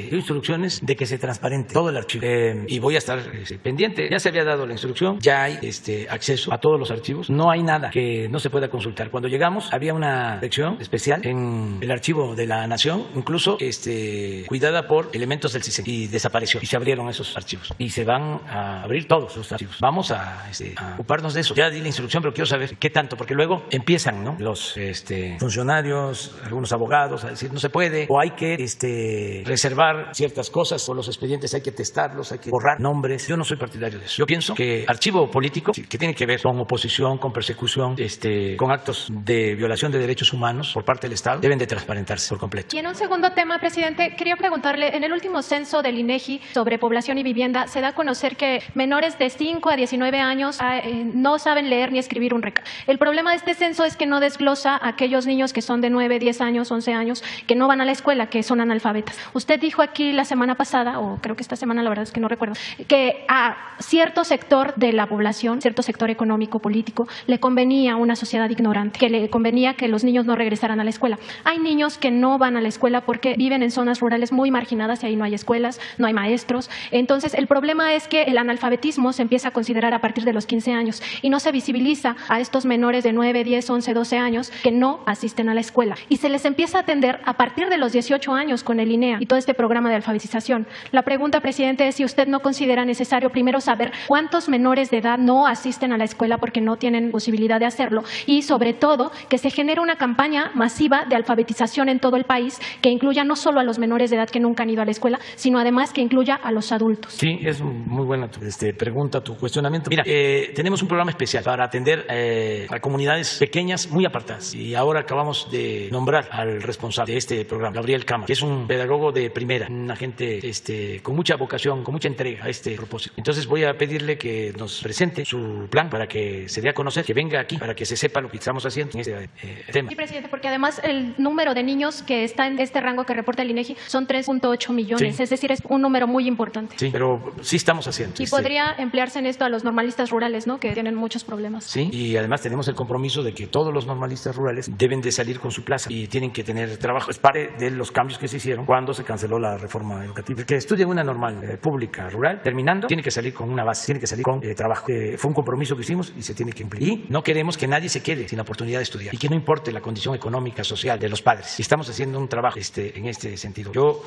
dio instrucciones de que se transparente todo el archivo, y voy a estar pendiente. Ya se había dado la instrucción, ya hay acceso a todos los archivos, no hay nada que no se pueda consultar. Cuando llegamos había una sección especial en el archivo de la Nación, incluso cuidada por elementos del CISEN, y desapareció, y se abrieron esos archivos y se van a abrir todos los archivos. Vamos a ocuparnos de eso. Ya di la instrucción, pero quiero saber qué tanto, porque luego empiezan, ¿no?, los funcionarios, algunos abogados, a decir no se puede, o hay que reservar ciertas cosas, o los expedientes hay que testarlos, hay que borrar nombres. Yo no soy partidario de eso. Yo pienso que archivo político, que tiene que ver con oposición, con persecución, con actos de violación de derechos humanos por parte del Estado, deben de transparentarse por completo.
Y en un segundo tema, presidente, quería preguntarle, en el último censo del INEGI sobre población y vivienda, se da a conocer que menores de 5 a 19 años no saben leer ni escribir un recado. El problema de este censo es que no desglosa a aquellos niños que son de 9, 10 años, 11 años, que no van a la escuela, que son analfabetas. Usted dijo aquí la semana pasada, o creo que esta semana, la verdad es que no recuerdo, que a cierto sector de la población, cierto sector económico, político, le convenía una sociedad ignorante, que le convenía que los niños no regresaran a la escuela. Hay niños que no van a la escuela porque viven en zonas rurales muy marginadas y ahí no hay escuelas, no hay maestros. Entonces, el problema es que el analfabetismo se empieza a considerar a partir de los 15 años y no se visibiliza a estos menores de 9, 10, 11, 12 años que no asisten a la escuela. Y se les empieza atender a partir de los 18 años con el INEA y todo este programa de alfabetización. La pregunta, presidente, es si usted no considera necesario primero saber cuántos menores de edad no asisten a la escuela porque no tienen posibilidad de hacerlo y, sobre todo, que se genere una campaña masiva de alfabetización en todo el país que incluya no solo a los menores de edad que nunca han ido a la escuela, sino además que incluya a los adultos.
Sí, es muy buena tu pregunta, tu cuestionamiento. Mira, tenemos un programa especial para atender a comunidades pequeñas muy apartadas y ahora acabamos de nombrar al responsable de este programa, Gabriel Cámara, que es un pedagogo de primera, una gente con mucha vocación, con mucha entrega a este propósito. Entonces voy a pedirle que nos presente su plan para que se dé a conocer, que venga aquí para que se sepa lo que estamos haciendo en este tema.
Sí, presidente, porque además el número de niños que está en este rango que reporta el INEGI son 3.8 millones,
sí.
Es decir, es un número muy importante.
Sí, pero sí estamos haciendo.
Y podría emplearse en esto a los normalistas rurales, ¿no?, que tienen muchos problemas.
Sí, y además tenemos el compromiso de que todos los normalistas rurales deben de salir con su plaza y tienen que tener trabajo. Es parte de los cambios que se hicieron cuando se canceló la reforma educativa. El que estudie en una normal pública rural, terminando, tiene que salir con una base, tiene que salir con trabajo. Fue un compromiso que hicimos y se tiene que cumplir. Y no queremos que nadie se quede sin la oportunidad de estudiar y que no importe la condición económica, social de los padres. Y estamos haciendo un trabajo en este sentido. Yo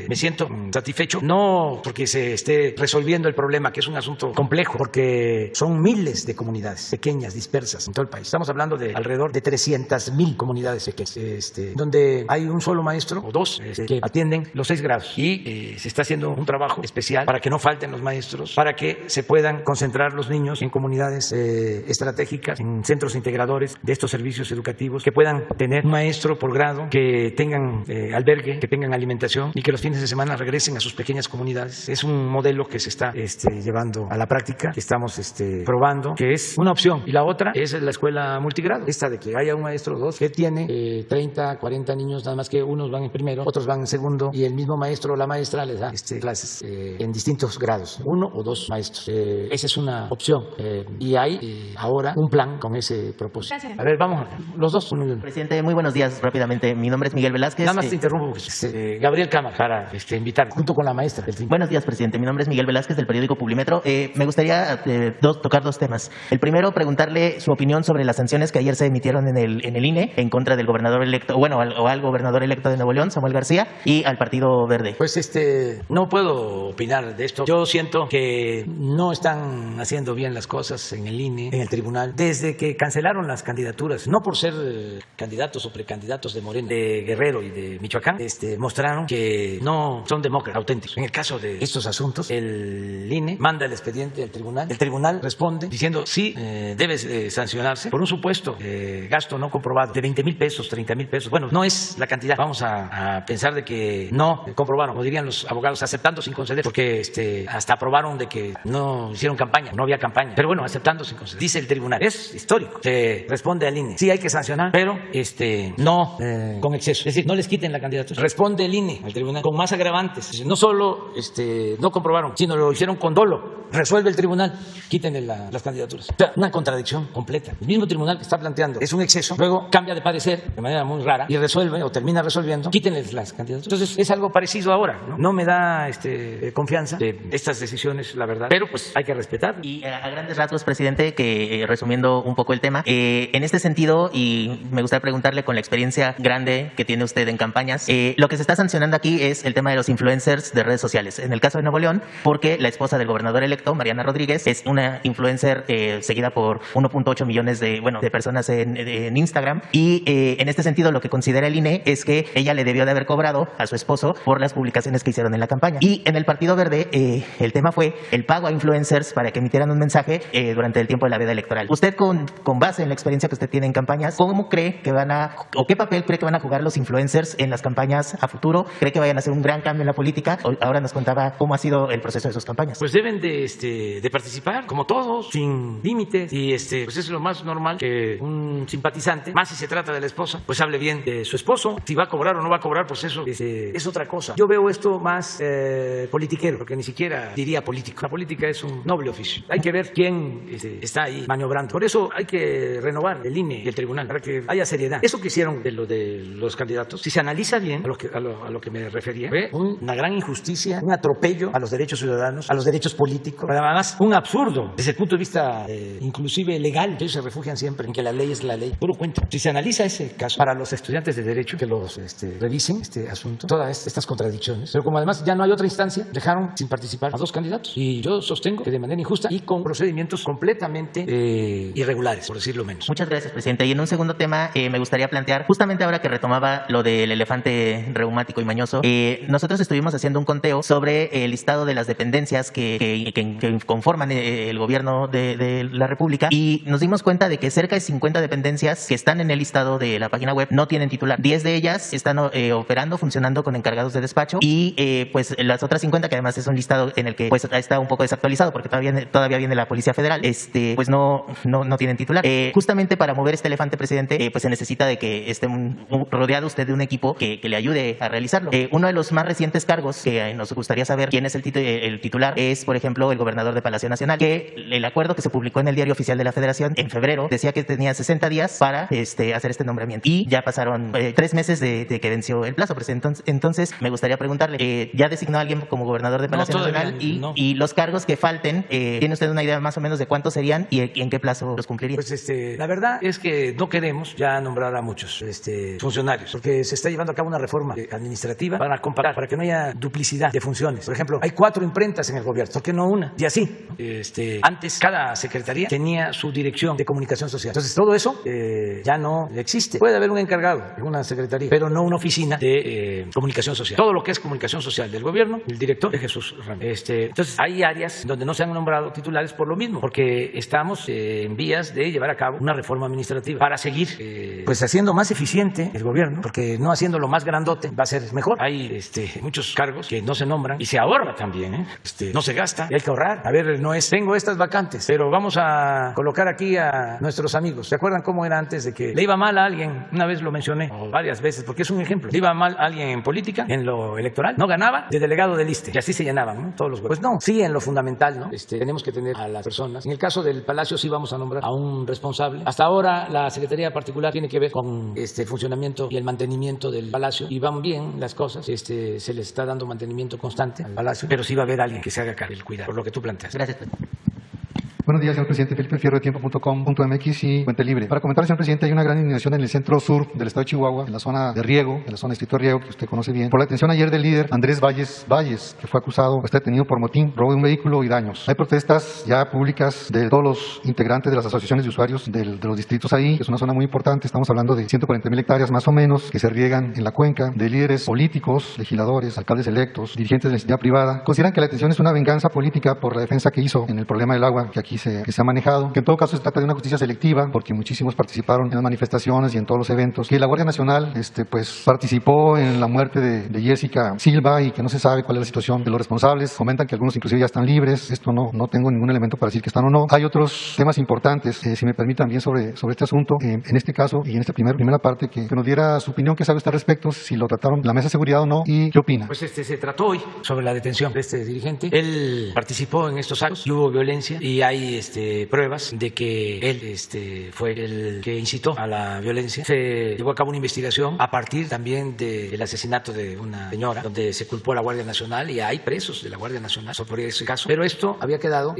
me siento satisfecho, no porque se esté resolviendo el problema, que es un asunto complejo, porque son miles de comunidades pequeñas, dispersas en todo el país. Estamos hablando de alrededor de 300,000 comunidades pequeñas, donde hay un solo maestro o dos que atienden los 6 grados. Y se está haciendo un trabajo especial para que no falten los maestros, para que se puedan concentrar los niños en comunidades estratégicas, en centros integradores de estos servicios educativos, que puedan tener un maestro por grado, que tengan albergue, que tengan alimentación y que los fines de semana regresen a sus pequeñas comunidades. Es un modelo que se está llevando a la práctica, que estamos probando, que es una opción. Y la otra es la escuela multigrado, esta de que haya un maestro o dos que tiene 30, 40 niños, nada más que unos van en primero, otros van en segundo, y el mismo maestro o la maestra les da clases en distintos grados, 1 o 2 maestros. Esa es una opción. Y hay ahora un plan con ese propósito.
Gracias.
A ver, vamos, los dos.
Presidente, muy buenos días. Rápidamente, mi nombre es Miguel Velázquez.
Nada más te interrumpo, Gabriel Cámara, para invitar, junto con la maestra.
Buenos días, presidente. Mi nombre es Miguel Velázquez, del periódico Publimetro. Me gustaría tocar 2 temas. El primero, preguntarle su opinión sobre las sanciones que ayer se emitieron en el INE en contra del gobernador electo, al gobernador electo de Nuevo León, Samuel García, y al Partido Verde.
Pues no puedo opinar de esto. Yo siento que no están haciendo bien las cosas en el INE, en el tribunal, desde que cancelaron las candidaturas, no por ser candidatos o precandidatos de Morena, de Guerrero y de Michoacán, mostraron que no son demócratas auténticos. En el caso de estos asuntos, el INE manda el expediente al tribunal, el tribunal responde diciendo sí, debe sancionarse por un supuesto gasto no comprobado de 20,000 pesos, 30,000 pesos. Bueno, no es la cantidad. Vamos a pensar de que no comprobaron, como dirían los abogados, aceptando sin conceder, porque hasta aprobaron de que no hicieron campaña, no había campaña. Pero bueno, aceptando sin conceder. Dice el tribunal, es histórico. Se responde al INE, sí hay que sancionar, pero no con exceso. Es decir, no les quiten la candidatura. Responde el INE al tribunal con más agravantes. No solo no comprobaron, sino lo hicieron con dolo. Resuelve el tribunal, quítenle las candidaturas. O sea, una contradicción completa. El mismo tribunal que está planteando es un exceso, luego cambia de parecer de manera muy rara y resuelve o termina resolviendo, quítenles las candidaturas. Entonces es algo parecido ahora, ¿no? No me da confianza de estas decisiones, la verdad, pero pues hay que respetar.
Y a grandes rasgos, presidente, que resumiendo un poco el tema, en este sentido, y me gustaría preguntarle con la experiencia grande que tiene usted en campañas, lo que se está sancionando aquí es el tema de los influencers de redes sociales. En el caso de Nuevo León, porque la esposa del gobernador electo, Mariana Rodríguez, es una influencer seguida por 1.8 millones de personas en Instagram, y en este sentido lo que considera el INE es que ella le debió de haber cobrado a su esposo por las publicaciones que hicieron en la campaña. Y en el Partido Verde el tema fue el pago a influencers para que emitieran un mensaje durante el tiempo de la veda electoral. Usted, con base en la experiencia que usted tiene en campañas, ¿cómo cree que qué papel cree que van a jugar los influencers en las campañas a futuro? ¿Cree que vayan a hacer un gran cambio en la política? Ahora nos contaba cómo ha sido el proceso de sus campañas.
Pues deben de participar, como todos, sin límites, y pues es lo más normal que un simpatizante, más si se trata de la esposa, pues hable bien de su esposo. Si va a cobrar o no va a cobrar, pues eso es otra cosa. Yo veo esto más politiquero, porque ni siquiera diría político. La política es un noble oficio. Hay que ver quién está ahí maniobrando. Por eso hay que renovar el INE y el tribunal, para que haya seriedad. Eso que hicieron de los candidatos, si se analiza bien a lo que me refería, fue una gran injusticia, un atropello a los derechos ciudadanos, a los derechos políticos, además un absurdo desde el punto de vista inclusive legal. Ellos se refugian siempre en que la ley es la ley. Puro cuento. Si se analiza ese caso para los estudiantes de Derecho que los revisen este asunto, todas estas contradicciones. Pero como además ya no hay otra instancia, dejaron sin participar a 2 candidatos. Y yo sostengo que de manera injusta y con procedimientos completamente irregulares, por decirlo menos.
Muchas gracias, presidente. Y en un segundo tema me gustaría plantear, justamente ahora que retomaba lo del elefante reumático y mañoso, nosotros estuvimos haciendo un conteo sobre el listado de las dependencias que conforman el gobierno de la República y nos dimos cuenta de que cerca de 50 dependencias que están en el listado de la página web no tienen titular. 10 de ellas están operando, funcionando con encargados de despacho y pues las otras 50, que además es un listado en el que pues está un poco desactualizado porque todavía viene la Policía Federal, pues no tienen titular. Justamente para mover este elefante, presidente, pues se necesita de que esté rodeado usted de un equipo que le ayude a realizarlo. Uno de los más recientes cargos que nos gustaría saber quién es el titular es, por ejemplo, el gobernador de Palacio Nacional, que el acuerdo que se publicó en el Diario Oficial de la Federación en febrero decía que tenía 60 días para hacer este nombramiento y ya pasaron 3 meses de que venció el plazo, presidente. Entonces me gustaría preguntarle, ¿ya designó a alguien como gobernador de Palacio Nacional? Y los cargos que falten, ¿tiene usted una idea más o menos de cuántos serían y en qué plazo los cumpliría?
Pues la verdad es que no queremos ya nombrar a muchos funcionarios, porque se está llevando a cabo una reforma administrativa para comparar, para que no haya duplicidad de funciones. Por ejemplo, hay 4 imprentas en el gobierno, ¿por qué no una? Y así, antes cada secretaría tenía su dirección de comunicación social. Entonces todo eso ya no existe. Puede haber un encargado en una secretaría, pero no una oficina de comunicación social. Todo lo que es comunicación social del gobierno, el director es Jesús Ramírez. Entonces hay áreas donde no se han nombrado titulares por lo mismo, porque estamos en vías de llevar a cabo una reforma administrativa para seguir pues haciendo más eficiente el gobierno, porque no haciéndolo más grandote va a ser mejor. Hay muchos cargos que no se nombran y se ahorra también, no se gasta y hay que ahorrar. A ver, no es tengo estas vacantes, pero vamos a colocar aquí a nuestros amigos. ¿Se acuerdan cómo era antes de que le iba mal a alguien? Una vez lo mencioné varias veces porque es un ejemplo. Le iba mal a alguien en política, en lo electoral, no ganaba, de delegado del ISSSTE y así se llenaban, ¿no? Todos los huecos. Pues no, sí en lo fundamental, ¿no? Tenemos que tener a las personas. En el caso del Palacio sí vamos a nombrar a un responsable. Hasta ahora la Secretaría Particular tiene que ver con el funcionamiento y el mantenimiento del Palacio y van bien las cosas. Se le está dando mantenimiento constante al Palacio, pero sí va a haber alguien que se haga cargo del cuidado, por lo que tú planteas.
Gracias.
Buenos días, señor presidente. Felipe Fierro de Tiempo.com.mx y Fuente Libre. Para comentar, señor presidente, hay una gran indignación en el centro sur del estado de Chihuahua, en la zona de riego, en la zona de distrito de riego, que usted conoce bien, por la detención ayer del líder Andrés Valles, que fue acusado o está detenido por motín, robo de un vehículo y daños. Hay protestas ya públicas de todos los integrantes de las asociaciones de usuarios de los distritos ahí, que es una zona muy importante. Estamos hablando de 140,000 hectáreas más o menos que se riegan en la cuenca, de líderes políticos, legisladores, alcaldes electos, dirigentes de la entidad privada. Consideran que la detención es una venganza política por la defensa que hizo en el problema del agua que aquí se ha manejado, que en todo caso se trata de una justicia selectiva porque muchísimos participaron en las manifestaciones y en todos los eventos, que la Guardia Nacional pues participó en la muerte de Jessica Silva y que no se sabe cuál es la situación de los responsables. Comentan que algunos inclusive ya están libres. Esto no tengo ningún elemento para decir que están o no. Hay otros temas importantes, si me permiten también sobre este asunto, en este caso y en esta primera parte, que nos diera su opinión, qué sabe usted al respecto, si lo trataron la mesa de seguridad o no y qué opina.
Pues se trató hoy sobre la detención de este dirigente. Él participó en estos actos y hubo violencia y hay pruebas de que él fue el que incitó a la violencia. Se llevó a cabo una investigación a partir también del asesinato de una señora, donde se culpó a la Guardia Nacional y hay presos de la Guardia Nacional sobre ese caso. Pero esto había quedado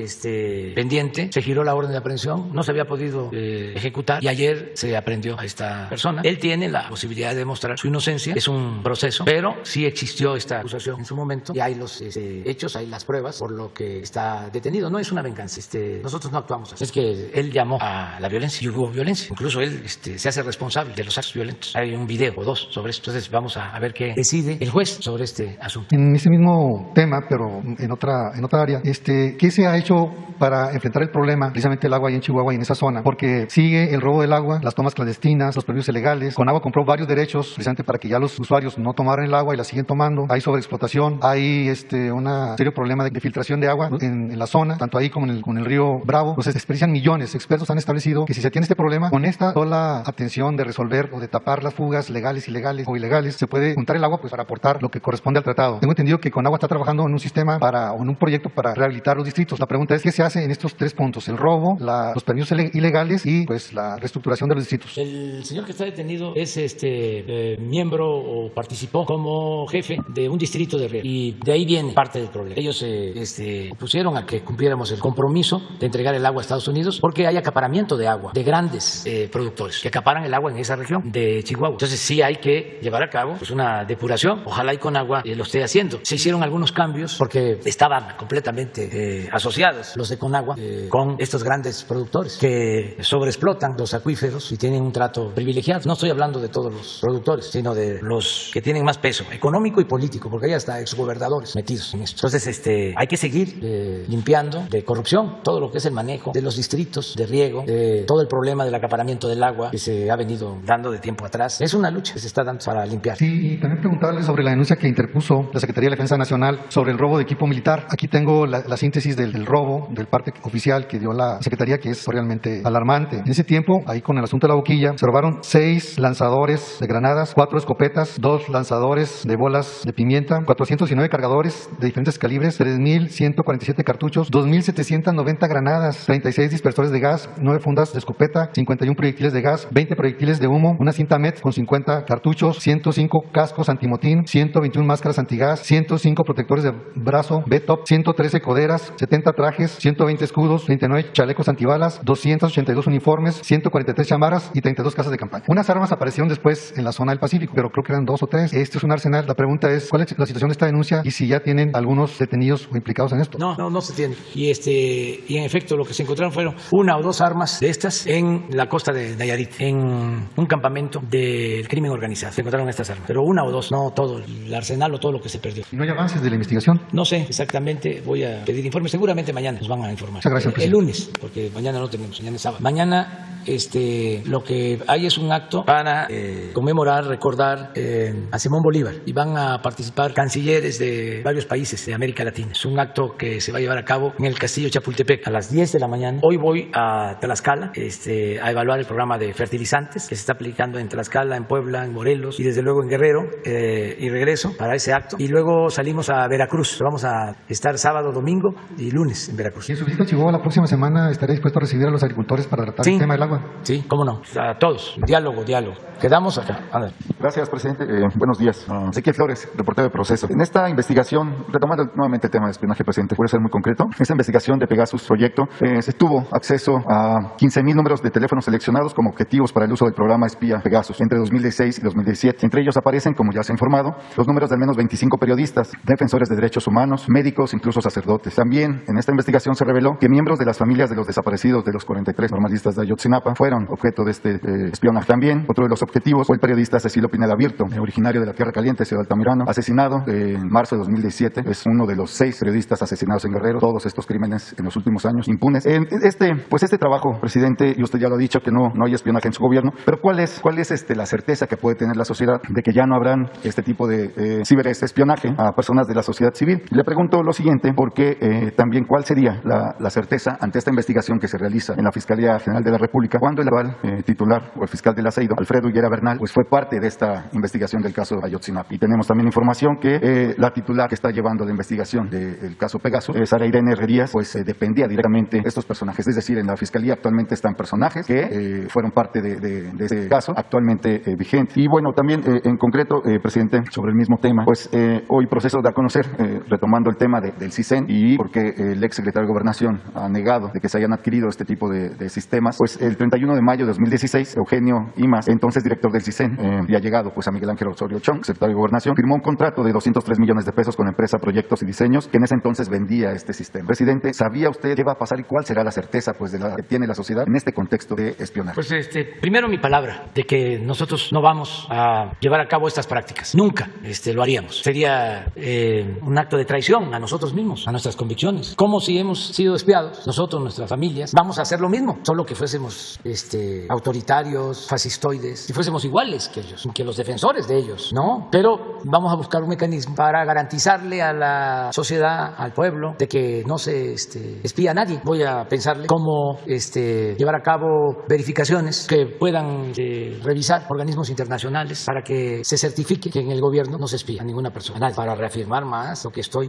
pendiente, se giró la orden de aprehensión, no se había podido ejecutar y ayer se aprehendió a esta persona. Él tiene la posibilidad de demostrar su inocencia, es un proceso, pero sí existió esta acusación en su momento y hay los hechos, hay las pruebas por lo que está detenido. No es una venganza, nosotros no actuamos así. Es que él llamó a la violencia y hubo violencia. Incluso él se hace responsable de los actos violentos. Hay un video o 2 sobre esto. Entonces vamos a ver qué decide el juez sobre este asunto.
En ese mismo tema, pero en otra área, ¿qué se ha hecho para enfrentar el problema, precisamente el agua ahí en Chihuahua y en esa zona? Porque sigue el robo del agua, las tomas clandestinas, los permisos ilegales. Conagua compró varios derechos precisamente para que ya los usuarios no tomaran el agua y la siguen tomando. Hay sobreexplotación, hay un serio problema de filtración de agua en la zona, tanto ahí como con el río Bravo. Entonces desperdician millones. Expertos han establecido que si se tiene este problema, con esta sola atención de resolver o de tapar las fugas legales, ilegales o ilegales, se puede juntar el agua para aportar lo que corresponde al tratado. Tengo entendido que Conagua está trabajando en un sistema o en un proyecto para rehabilitar los distritos. La pregunta es, ¿qué se hace en estos 3 puntos? El robo, los permisos ilegales y pues la reestructuración de los distritos.
El señor que está detenido es miembro o participó como jefe de un distrito de riego y de ahí viene parte del problema. Ellos pusieron a que cumpliéramos el compromiso de entregar el agua a Estados Unidos porque hay acaparamiento de agua de grandes productores que acaparan el agua en esa región de Chihuahua. Entonces sí hay que llevar a cabo pues, una depuración. Ojalá y Conagua lo esté haciendo. Se hicieron algunos cambios porque estaban completamente asociados los de Conagua con estos grandes productores que sobreexplotan los acuíferos y tienen un trato privilegiado. No estoy hablando de todos los productores, sino de los que tienen más peso económico y político, porque hay hasta exgobernadores metidos en esto. Entonces hay que seguir limpiando de corrupción todo lo que es el manejo de los distritos de riego, todo el problema del acaparamiento del agua que se ha venido dando de tiempo atrás. Es una lucha que se está dando para limpiar.
Sí, y también preguntarle sobre la denuncia que interpuso la Secretaría de Defensa Nacional sobre el robo de equipo militar. Aquí tengo la síntesis del robo, del parte oficial que dio la Secretaría, que es realmente alarmante. En ese tiempo, ahí con el asunto de la boquilla, se robaron 6 lanzadores de granadas, 4 escopetas, 2 lanzadores de bolas de pimienta, 419 cargadores de diferentes calibres, 3.147 cartuchos, 2.790 granadas, 36 dispersores de gas, 9 fundas de escopeta, 51 proyectiles de gas, 20 proyectiles de humo, una cinta MET con 50 cartuchos, 105 cascos antimotín, 121 máscaras antigas, 105 protectores de brazo B-top, 113 coderas, 70 trajes, 120 escudos, 29 chalecos antibalas, 282 uniformes, 143 chamarras y 32 casas de campaña. Unas armas aparecieron después en la zona del Pacífico, pero creo que eran 2 o 3. Este es un arsenal. La pregunta es, ¿cuál es la situación de esta denuncia y si ya tienen algunos detenidos o implicados en esto?
No se tiene. Y en efecto lo que se encontraron fueron 1 o 2 armas de estas en la costa de Nayarit, en un campamento del crimen organizado. Se encontraron estas armas, pero 1 o 2, no todo el arsenal o todo lo que se perdió.
¿Y no hay avances de la investigación?
No sé exactamente, voy a pedir informes. Seguramente mañana nos van a informar.
Muchas gracias,
el lunes, porque mañana no tenemos, mañana es sábado. Mañana lo que hay es un acto para conmemorar, recordar a Simón Bolívar, y van a participar cancilleres de varios países de América Latina. Es un acto que se va a llevar a cabo en el Castillo Chapultepec a las 10 de la mañana. Hoy voy a Tlaxcala a evaluar el programa de fertilizantes que se está aplicando en Tlaxcala, en Puebla, en Morelos y desde luego en Guerrero, y regreso para ese acto. Y luego salimos a Veracruz. Vamos a estar sábado, domingo y lunes en Veracruz.
¿Y en su visita a Chihuahua la próxima semana estaré dispuesto a recibir a los agricultores para tratar el tema del agua?
Sí, cómo no. A todos. Diálogo. Quedamos acá. Ándale.
Gracias, presidente. Buenos días. Ezequiel Flores, reportero de Proceso. En esta investigación, retomando nuevamente el tema de espionaje, presidente, voy a ser muy concreto. En esta investigación de Pegasus Proyecto, se tuvo acceso a 15.000 números de teléfonos seleccionados como objetivos para el uso del programa espía Pegasus entre 2016 y 2017. Entre ellos aparecen, como ya se ha informado, los números de al menos 25 periodistas, defensores de derechos humanos, médicos, incluso sacerdotes. También en esta investigación se reveló que miembros de las familias de los desaparecidos de los 43 normalistas de Ayotzinapa fueron objeto de este espionaje. También otro de los objetivos fue el periodista Cecilio Pineda Virto, originario de la Tierra Caliente, Ciudad Altamirano, asesinado en marzo de 2017. Es uno de los 6 periodistas asesinados en Guerrero. Todos estos crímenes en los últimos años impunes. Este trabajo, presidente, y usted ya lo ha dicho que no hay espionaje en su gobierno, pero ¿cuál es la certeza que puede tener la sociedad de que ya no habrán este tipo de ciberespionaje a personas de la sociedad civil? Le pregunto lo siguiente, porque también cuál sería la certeza ante esta investigación que se realiza en la Fiscalía General de la República, cuando el actual titular o el fiscal del Aceido, Alfredo Higuera Bernal, pues fue parte de esta investigación del caso Ayotzinapa. Y tenemos también información que la titular que está llevando la investigación del caso Pegasus, Sara Irene Herrerías, pues dependía directamente de estos personajes. Es decir, en la Fiscalía actualmente están personajes que fueron parte de este caso actualmente vigente. Y bueno, también en concreto, presidente, sobre el mismo tema, pues hoy Proceso da a conocer, retomando el tema del CISEN, y porque el ex secretario de Gobernación ha negado de que se hayan adquirido este tipo de sistemas, pues el 31 de mayo de 2016, Eugenio Imas, entonces director del CISEN, y ha llegado pues a Miguel Ángel Osorio Chong, secretario de Gobernación, firmó un contrato de 203 millones de pesos con la empresa Proyectos y Diseños, que en ese entonces vendía este sistema. Presidente, ¿sabía usted qué va a pasar y cuál será la certeza pues que tiene la sociedad en este contexto de espionaje?
Pues primero mi palabra de que nosotros no vamos a llevar a cabo estas prácticas. Nunca lo haríamos. Sería un acto de traición a nosotros mismos, a nuestras convicciones. Como si hemos sido espiados, nosotros, nuestras familias, vamos a hacer lo mismo, solo que fuésemos autoritarios, fascistoides, si fuésemos iguales que ellos, que los defensores de ellos, ¿no? Pero vamos a buscar un mecanismo para garantizarle a la sociedad, al pueblo, de que no se espía a nadie. Voy a pensarle cómo llevar a cabo verificaciones que puedan revisar organismos internacionales para que se certifique que en el gobierno no se espía a ninguna persona, a nadie, para reafirmar más lo que estoy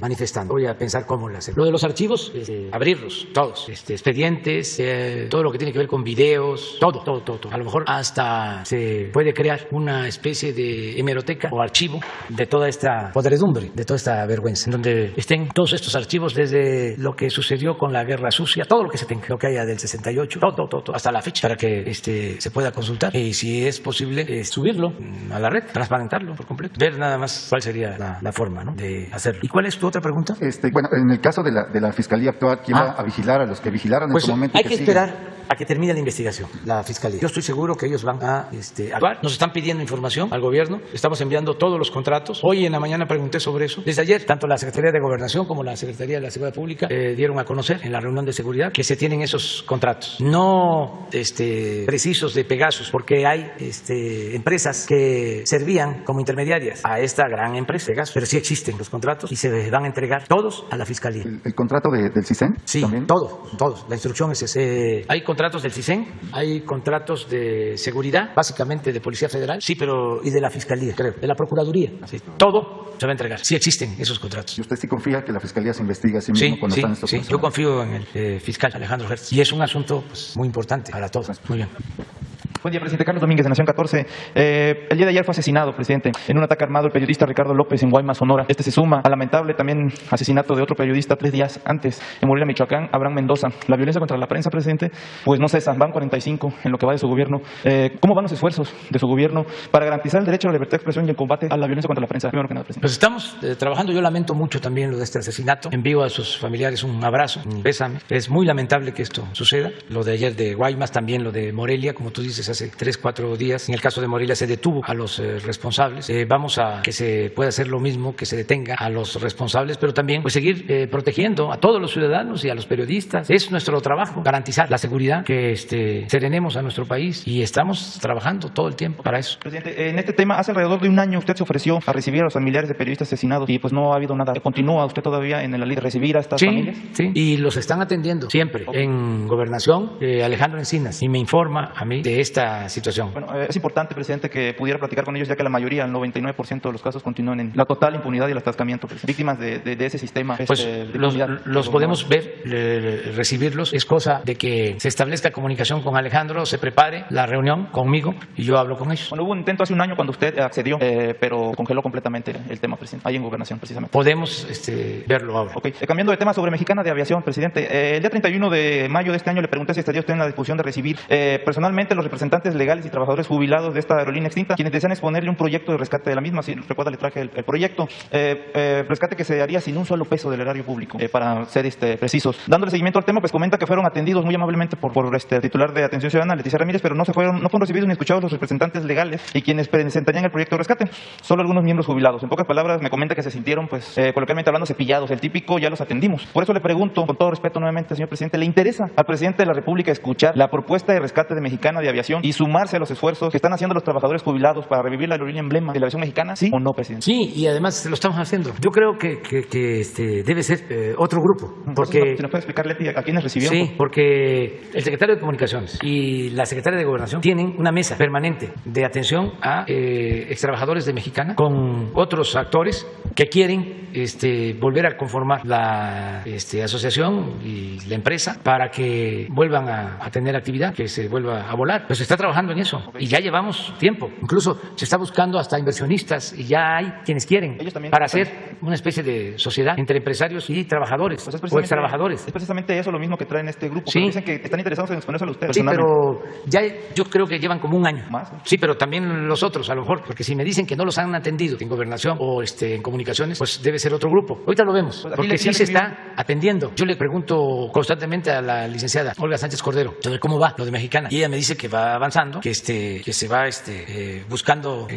manifestando. Voy a pensar cómo lo hacer. Lo de los archivos, abrirlos, todos, expedientes, todo lo que tiene que ver con videos, todo. A lo mejor hasta se puede crear una especie de hemeroteca o archivo de toda esta podredumbre, de toda esta vergüenza, en donde estén todos estos archivos desde lo que sucedió perdió con la guerra sucia, todo lo que se tenga, lo que haya del 68, todo, hasta la fecha, para que se pueda consultar y si es posible subirlo a la red, transparentarlo por completo, ver nada más cuál sería la forma, ¿no?, de hacerlo. ¿Y cuál es tu otra pregunta?
Bueno, en el caso de la Fiscalía actual, ¿quién va a vigilar a los que vigilaron
pues
en su momento?
Hay que esperar a que termine la investigación, la Fiscalía. Yo estoy seguro que ellos van a actuar. Nos están pidiendo información al gobierno, estamos enviando todos los contratos. Hoy en la mañana pregunté sobre eso. Desde ayer, tanto la Secretaría de Gobernación como la Secretaría de la Seguridad Pública dieron a conocer en la reunión de seguridad que se tienen esos contratos. No precisos de Pegasus, porque hay empresas que servían como intermediarias a esta gran empresa, Pegasus, pero sí existen los contratos y se van a entregar todos a la Fiscalía.
¿El contrato del CISEN?
Sí,
¿también?
Todos. La instrucción es esa. Hay contratos del CISEN, hay contratos de seguridad, básicamente de Policía Federal, sí, pero y de la Fiscalía, creo, de la Procuraduría. Sí. Todo se va a entregar. Sí existen esos contratos.
¿Y usted sí confía que la Fiscalía se investigue a sí mismo cuando están estos
procesos? Yo confío en el fiscal Alejandro Hertz y es un asunto muy importante para todos. Muy bien.
Buen día, presidente. Carlos Domínguez, de Nación 14. El día de ayer fue asesinado, presidente, en un ataque armado el periodista Ricardo López en Guaymas, Sonora. Este se suma al lamentable también asesinato de otro periodista 3 días antes en Morelia, Michoacán, Abraham Mendoza. La violencia contra la prensa, presidente, pues no cesa. Van 45 en lo que va de su gobierno. ¿Cómo van los esfuerzos de su gobierno para garantizar el derecho a la libertad de expresión y el combate a la violencia contra la prensa? Primero que nada, presidente.
Pues estamos trabajando. Yo lamento mucho también lo de este asesinato. Envío a sus familiares un abrazo, un pésame. Es muy lamentable que esto suceda. Lo de ayer de Guaymas, también lo de Morelia, como tú dices, hace 3-4 días. En el caso de Morelia se detuvo a los responsables. Vamos a que se pueda hacer lo mismo, que se detenga a los responsables, pero también pues seguir protegiendo a todos los ciudadanos y a los periodistas. Es nuestro trabajo garantizar la seguridad, que serenemos a nuestro país y estamos trabajando todo el tiempo para eso.
Presidente, en este tema, hace alrededor de un año usted se ofreció a recibir a los familiares de periodistas asesinados y pues no ha habido nada. ¿Continúa usted todavía en la ley de recibir a estas familias?
Sí, y los están atendiendo siempre. En Gobernación, Alejandro Encinas, y me informa a mí de esta situación.
Bueno, es importante, presidente, que pudiera platicar con ellos, ya que la mayoría, el 99% de los casos, continúan en la total impunidad y el atascamiento, víctimas de ese sistema.
Pues los podemos ver, recibirlos. Es cosa de que se establezca comunicación con Alejandro, se prepare la reunión conmigo y yo hablo con ellos.
Bueno, hubo un intento hace un año cuando usted accedió, pero congeló completamente el tema, presidente, ahí en Gobernación, precisamente.
Podemos verlo ahora.
Okay. Cambiando de tema, sobre Mexicana de Aviación, presidente, el día 31 de mayo de este año le pregunté si estaría usted en la disposición de recibir personalmente los representantes legales y trabajadores jubilados de esta aerolínea extinta, quienes desean exponerle un proyecto de rescate de la misma. Si recuerda, le traje el proyecto. Rescate que se haría sin un solo peso del erario público, para ser precisos. Dándole seguimiento al tema, pues comenta que fueron atendidos muy amablemente por el titular de Atención Ciudadana, Leticia Ramírez, pero no fueron recibidos ni escuchados los representantes legales y quienes presentarían el proyecto de rescate, solo algunos miembros jubilados. En pocas palabras, me comenta que se sintieron, pues, coloquialmente hablando, cepillados. El típico, ya los atendimos. Por eso le pregunto, con todo respeto nuevamente, señor presidente, ¿le interesa al presidente de la República escuchar la propuesta de rescate de Mexicana de Aviación y sumarse a los esfuerzos que están haciendo los trabajadores jubilados para revivir la aerolínea emblema de la aviación mexicana? ¿Sí o no, presidente?
Sí, y además lo estamos haciendo. Yo creo que debe ser otro grupo. Porque,
¿se nos puede explicar, Leti, a quiénes recibieron?
Sí, porque el secretario de Comunicaciones y la secretaria de Gobernación tienen una mesa permanente de atención a extrabajadores de Mexicana con otros actores que quieren volver a conformar la asociación y la empresa para que vuelvan a tener actividad, que se vuelva a volar. Pues se está trabajando en eso y ya llevamos tiempo. Incluso se está buscando hasta inversionistas y ya hay quienes quieren para hacer una especie de sociedad entre empresarios y trabajadores o extrabajadores.
Es precisamente eso lo mismo que traen este grupo.
Sí.
Dicen que están interesados en exponérselo a usted.
Sí, pero ya yo creo que llevan como un año.
¿Más?
Sí, pero también los otros, a lo mejor, porque si me dicen que no los han atendido en Gobernación o en Comunicaciones, pues debe ser otro grupo. Ahorita lo vemos, porque sí se está atendiendo. Yo le pregunto constantemente a la licenciada Olga Sánchez Cordero sobre cómo va lo de Mexicana y ella me dice que va avanzando, que se va buscando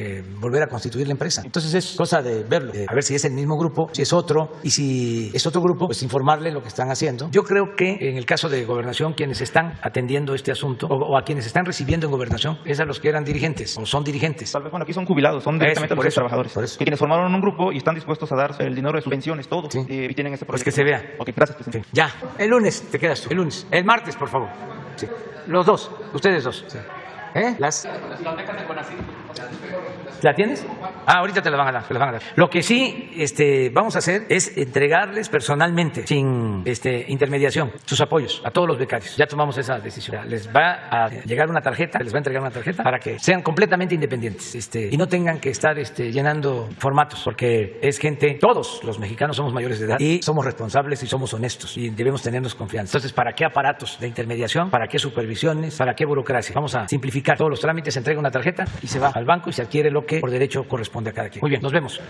volver a constituir la empresa. Entonces es cosa de verlo, a ver si es el mismo grupo, si es otro, y si es otro grupo, pues informarle lo que están haciendo. Yo creo que en el caso de Gobernación, quienes están atendiendo este asunto o a quienes están recibiendo en Gobernación es a los que eran dirigentes o son dirigentes.
Tal vez, bueno, aquí son jubilados, son directamente los trabajadores. Por eso. Que quienes formaron un grupo y están dispuestos a dar el dinero de sus pensiones, todo,
sí.
Y tienen ese proyecto.
Pues que se vea.
Ok, gracias, presidente.
Sí. Ya, el lunes te quedas tú, el lunes. El martes, por favor. Sí. Los dos, ustedes dos. Sí. ¿La tienes? Ahorita te la van a dar, Lo que sí vamos a hacer es entregarles personalmente, sin intermediación, sus apoyos a todos los becarios. Ya tomamos esa decisión. Les va a llegar una tarjeta, les va a entregar una tarjeta para que sean completamente independientes y no tengan que estar llenando formatos, porque es gente, todos los mexicanos somos mayores de edad y somos responsables y somos honestos y debemos tenernos confianza. Entonces, ¿para qué aparatos de intermediación? ¿Para qué supervisiones? ¿Para qué burocracia? Vamos a simplificar todos los trámites, se entrega una tarjeta y se va al banco y se adquiere lo que por derecho corresponde a cada quien. Muy bien, nos vemos.